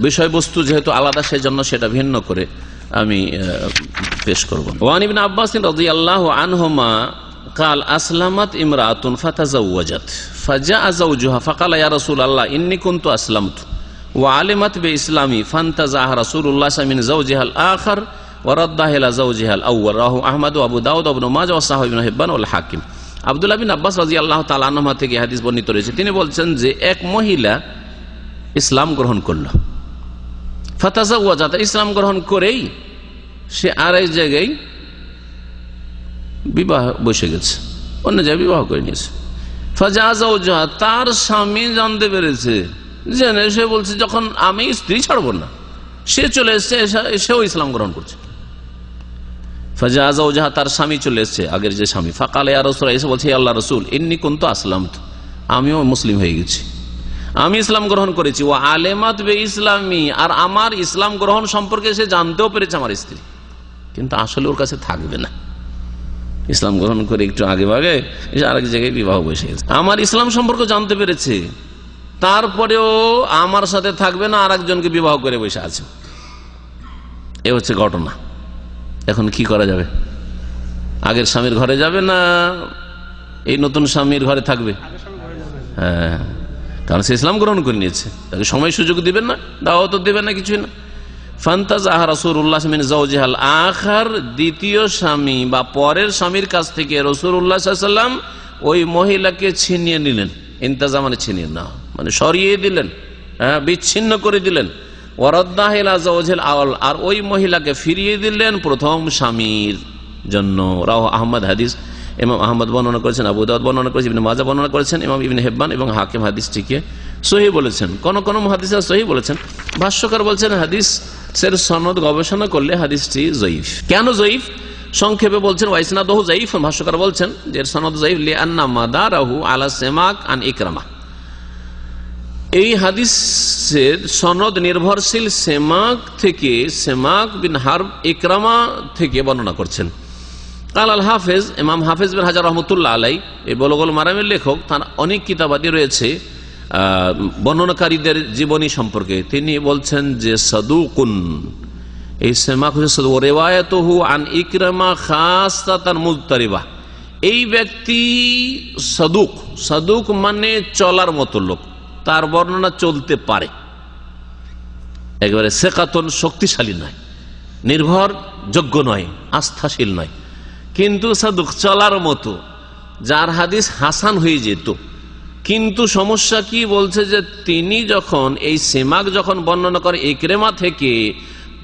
বিষয়বস্তু যেহেতু আলাদা, সেজন্য সেটা ভিন্ন করে আমি পেশ করব। ওয়ান ইবনে আব্বাস রাদিয়াল্লাহু আনহুমা قال أسلمت امرأة فتزوجت فجاء زوجها فقال يا رسول الله إني كنت أسلمت وعلمت بإسلامي فانتزعها رسول الله من زوجها الآخر وردها إلى زوجها الأول رواه أحمد وأبو داود وابن ماجه وصححه ابن حبان والحاكم। আব্দুল্লাহ বিন আব্বাস রাদিয়াল্লাহু তাআলা আনহুমা থেকে হাদিস বর্ণিত রয়েছে, তিনি বলছেন যে এক মহিলা ইসলাম গ্রহণ করল, ফাতাজাওয়াজাত, ইসলাম গ্রহণ করেই সে আরেক জায়গায় বিবাহ বসে গেছে, অন্য জায়গায় বিবাহ করে নিয়েছে। ফাজাওয়াজা, তার স্বামী জানতে পেরেছে, জেনে সে বলছে যখন আমি স্ত্রী ছাড়বো না, সে চলে এসছে, সেও ইসলাম গ্রহণ করছে। ফাজাওয়াজা, তার স্বামী চলে এসছে, আগের যে স্বামী। ফাকালে ইয়া রাসূলুল্লাহ, এসে বলছে আল্লাহ রাসূল, ইন্নী কুনতু আসলামতু, আমিও মুসলিম হয়ে গেছি, আমি ইসলাম গ্রহণ করেছি। ও আলেমাত বে ইসলামী, আর আমার ইসলাম গ্রহণ সম্পর্কে সে জানতেও পেরেছে আমার স্ত্রী, কিন্তু আসলে ওর কাছে থাকবে না, ইসলাম গ্রহণ করে একটু আগে ভাগে এসে আরেক জায়গায় বিবাহ বসে গেছে। আমার ইসলাম সম্পর্কে জানতে পেরেছে, তারপরেও আমার সাথে থাকবে না, আর একজনকে বিবাহ করে বসে আছে। এ হচ্ছে ঘটনা। এখন কি করা যাবে? আগের স্বামীর ঘরে যাবে না এই নতুন স্বামীর ঘরে থাকবে? হ্যাঁ, কারণ সে ইসলাম গ্রহণ করে নিয়েছে, তাকে সময় সুযোগ দিবেন না, দাওয়াত দিবেন না, কিছুই না। ফান্তাজাহা রাসূলুল্লাহ মিন যাওজিহাল আখার, দ্বিতীয় স্বামী বা পরের স্বামীর কাছ থেকে রাসূলুল্লাহ সাল্লাল্লাহু আলাইহি ওয়াসাল্লাম ওই মহিলাকে ছিনিয়ে নিলেন। ইন্তাজা মানে ছিনিয়ে না, মানে সরিয়ে দিলেন, বিচ্ছিন্ন করে দিলেন। ওয়ারাদ্দাহা ইলা যাওজিল আওয়াল, আর ওই মহিলাকে ফিরিয়ে দিলেন প্রথম স্বামীর জন্য। রাওয়াহু আহমদ, হাদিস ইমাম আহমদ বর্ণনা করেছেন, আবু দাউদ বর্ণনা করেছেন, ইবনে মাজাহ বর্ণনা করেছেন, ইমাম ইবনে হিব্বান এবং হাকিম হাদিসটিকে সহিহ বলেছেন। কোন কোন মুহাদ্দিসরা সহিহ বলেছেন। ভাষ্যকার বলছেন হাদিসের সনদ গবেষণা করলে হাদিসটি যঈফ। কেন যঈফ? সংক্ষেপে বলছেন ওয়াইসনাদহু যঈফ। ভাষ্যকার বলছেন যে সনদ যঈফ লিআন্না মাদারাহু আলা সিমাক আন ইকরামা, এই হাদিসের সনদ নির্ভরশীল সেমাক থেকে, সেমাক বিন হারব ইকরামা থেকে বর্ণনা করছেন। কাল আল হাফেজ, ইমাম হাফেজ বিন হাজার রহমতুল্লাহ আলাই, এই বুলুগুল মারামের লেখক, তার অনেক কিতাবাদি রয়েছে বর্ণনাকারীদের জীবনী সম্পর্কে। তিনি বলছেন যে সাদুকুন, এই সেমাক হচ্ছে সাদুক, রিওয়ায়াতুহু আন ইকরামা খাসসাতান মুজতারিবা, এই ব্যক্তি সাদুক, সাদুক মানে চলার মতো লোক, তার বর্ণনা চলতে পারে, একেবারে সেকাতন, শক্তিশালী নয়, নির্ভরযোগ্য নয়, আস্থাশীল নয়, কিন্তু সাদুক চলার মতো, যার হাদিস হাসান হয়ে যেত। কিন্তু সমস্যা কি বলছে যে তিনি যখন এই সেমাক যখন বর্ণনা করে ইকরামা থেকে,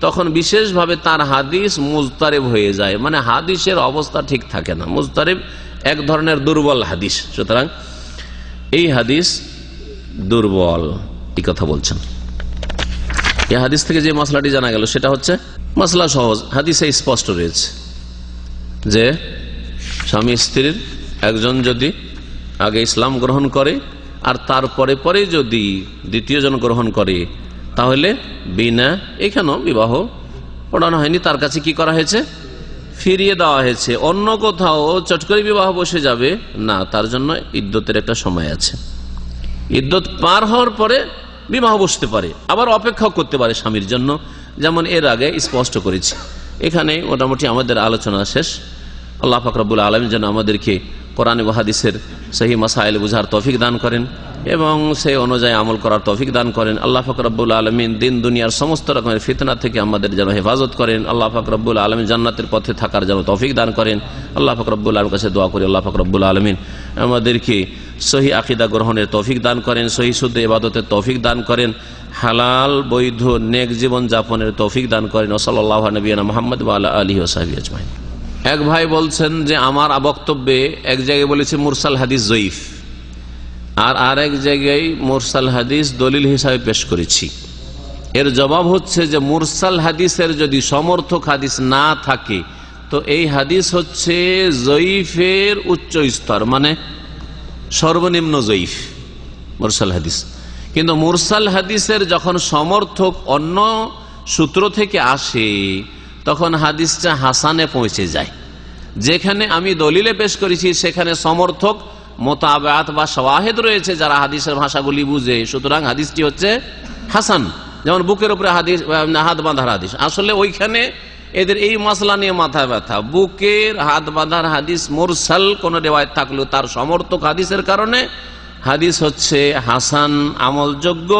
তখন বিশেষভাবে তার হাদিস মুজতারিব হয়ে যায়, মানে হাদিসের অবস্থা ঠিক থাকে না। মুজতারিব এক ধরনের দুর্বল হাদিস, সুতরাং এই হাদিস দুর্বল, এই কথা বলছেন। এই হাদিস থেকে যে মশলাটি জানা গেল সেটা হচ্ছে মশলা সহজ, হাদিসে স্পষ্ট রয়েছে যে স্বামী স্ত্রীর একজন যদি আগে ইসলাম গ্রহণ করে আর তারপরে পরে যদি দ্বিতীয় জন গ্রহণ করে, তাহলে বিনা, এখানেও বিবাহ পড়ানো হয়নি, তার কাছে কি করা হয়েছে? ফিরিয়ে দেওয়া হয়েছে। অন্য কোথাও চট করে বিবাহ বসে যাবে না, তার জন্য ইদ্যতের একটা সময় আছে। ইদ্যত পার হওয়ার পরে বিবাহ বসতে পারে, আবার অপেক্ষা করতে পারে স্বামীর জন্য, যেমন এর আগে স্পষ্ট করেছি। এখানে মোটামুটি আমাদের আলোচনা শেষ। আল্লাহ পাক রব্বুল আলামিন যেন আমাদেরকে কোরআন ও হাদিসের সহি মাসাইল বুঝার তৌফিক দান করেন এবং সেই অনুযায়ী আমল করার তৌফিক দান করেন। আল্লাহ পাক রব্বুল আলামিন দিন দুনিয়ার সমস্ত রকমের ফিতনা থেকে আমাদের যেন হেফাজত করেন। আল্লাহ পাক রব্বুল আলামিন জান্নাতের পথে থাকার যেন তৌফিক দান করেন। আল্লাহ পাক রব্বুল আলামিনের কাছে দোয়া করি আল্লাহ পাক রব্বুল আলামিন আমাদেরকে সহি আকীদা গ্রহণের তৌফিক দান করেন, সহি শুদ্ধ ইবাদতের তৌফিক দান করেন, হালাল বৈধ নেক জীবন যাপনের তৌফিক দান করেন। সাল্লাল্লাহু আলা নবিয়িনা মুহাম্মদ ওয়া আলা আলিহি ওয়া সাহবিহি আজমাইন। এক ভাই বলছেন যে আমার বক্তব্যে এক জায়গায় বলেছি মুরসাল হাদিস যঈফ, আর আরেক জায়গায় মুরসাল হাদিস দলিল হিসাবে পেশ করেছি। এর জবাব হচ্ছে যে মুরসাল হাদিসের যদি সমর্থক হাদিস না থাকে তো এই হাদিস হচ্ছে যঈফের উচ্চ স্তর, মানে সর্বনিম্ন যঈফ মুরসাল হাদিস। কিন্তু মুরসাল হাদিসের যখন সমর্থক অন্য সূত্র থেকে আসে তখন হাদিসটা হাসানে পৌঁছে যায়। যেখানে আমি দলিলে পেশ করেছি সেখানে সমর্থক মোতাবাত বা শাওয়াহিদ রয়েছে যারা হাদিসের ভাষাগুলি বুঝে, সুতরাং হাদিসটি হচ্ছে হাসান। যেমন বুকের উপরে হাদিস, হাত বাঁধার হাদিস, আসলে ওইখানে এদের এই মাসলা নিয়ে মাথা ব্যথা। বুকের হাত বাঁধার হাদিস মুরসাল কোন রেওয়ায়ত থাকলেও তার সমর্থক হাদিসের কারণে হাদিস হচ্ছে হাসান আমলযোগ্য,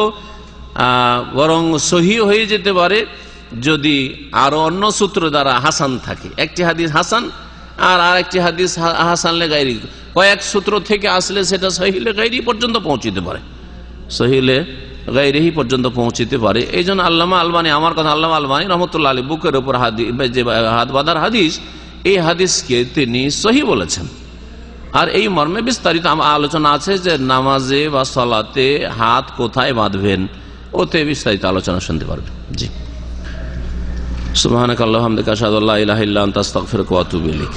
বরং সহি হয়ে যেতে পারে যদি আরো অন্য সূত্র দ্বারা হাসান থাকে। একটি হাদিস হাসান আর আরেকটি হাদিস হাসান লে গায়রি, কয়েক সূত্র থেকে আসলে সেটা সহিলে গায়রি পর্যন্ত পৌঁছতে পারে, সহিলে গায়রিহি পর্যন্ত পৌঁছতে পারে। এই জন্য আল্লামা আলবানী, আমার কথা আল্লামা আলবানী রহমতুল্লাহ আলী বুকের উপর যে হাত বাঁধার হাদিস, এই হাদিসকে তিনি সহি বলেছেন। আর এই মর্মে বিস্তারিত আলোচনা আছে যে নামাজে বা সালাতে হাত কোথায় বাঁধবেন, ওতে বিস্তারিত আলোচনা শুনতে পারবেন। জি, সুবহানাকাল্লাহুম্মা ওয়া বিহামদিকা আশহাদু আল্লা ইলাহা ইল্লা আনতা আস্তাগফিরুকা ওয়া আতুবু ইলাইক।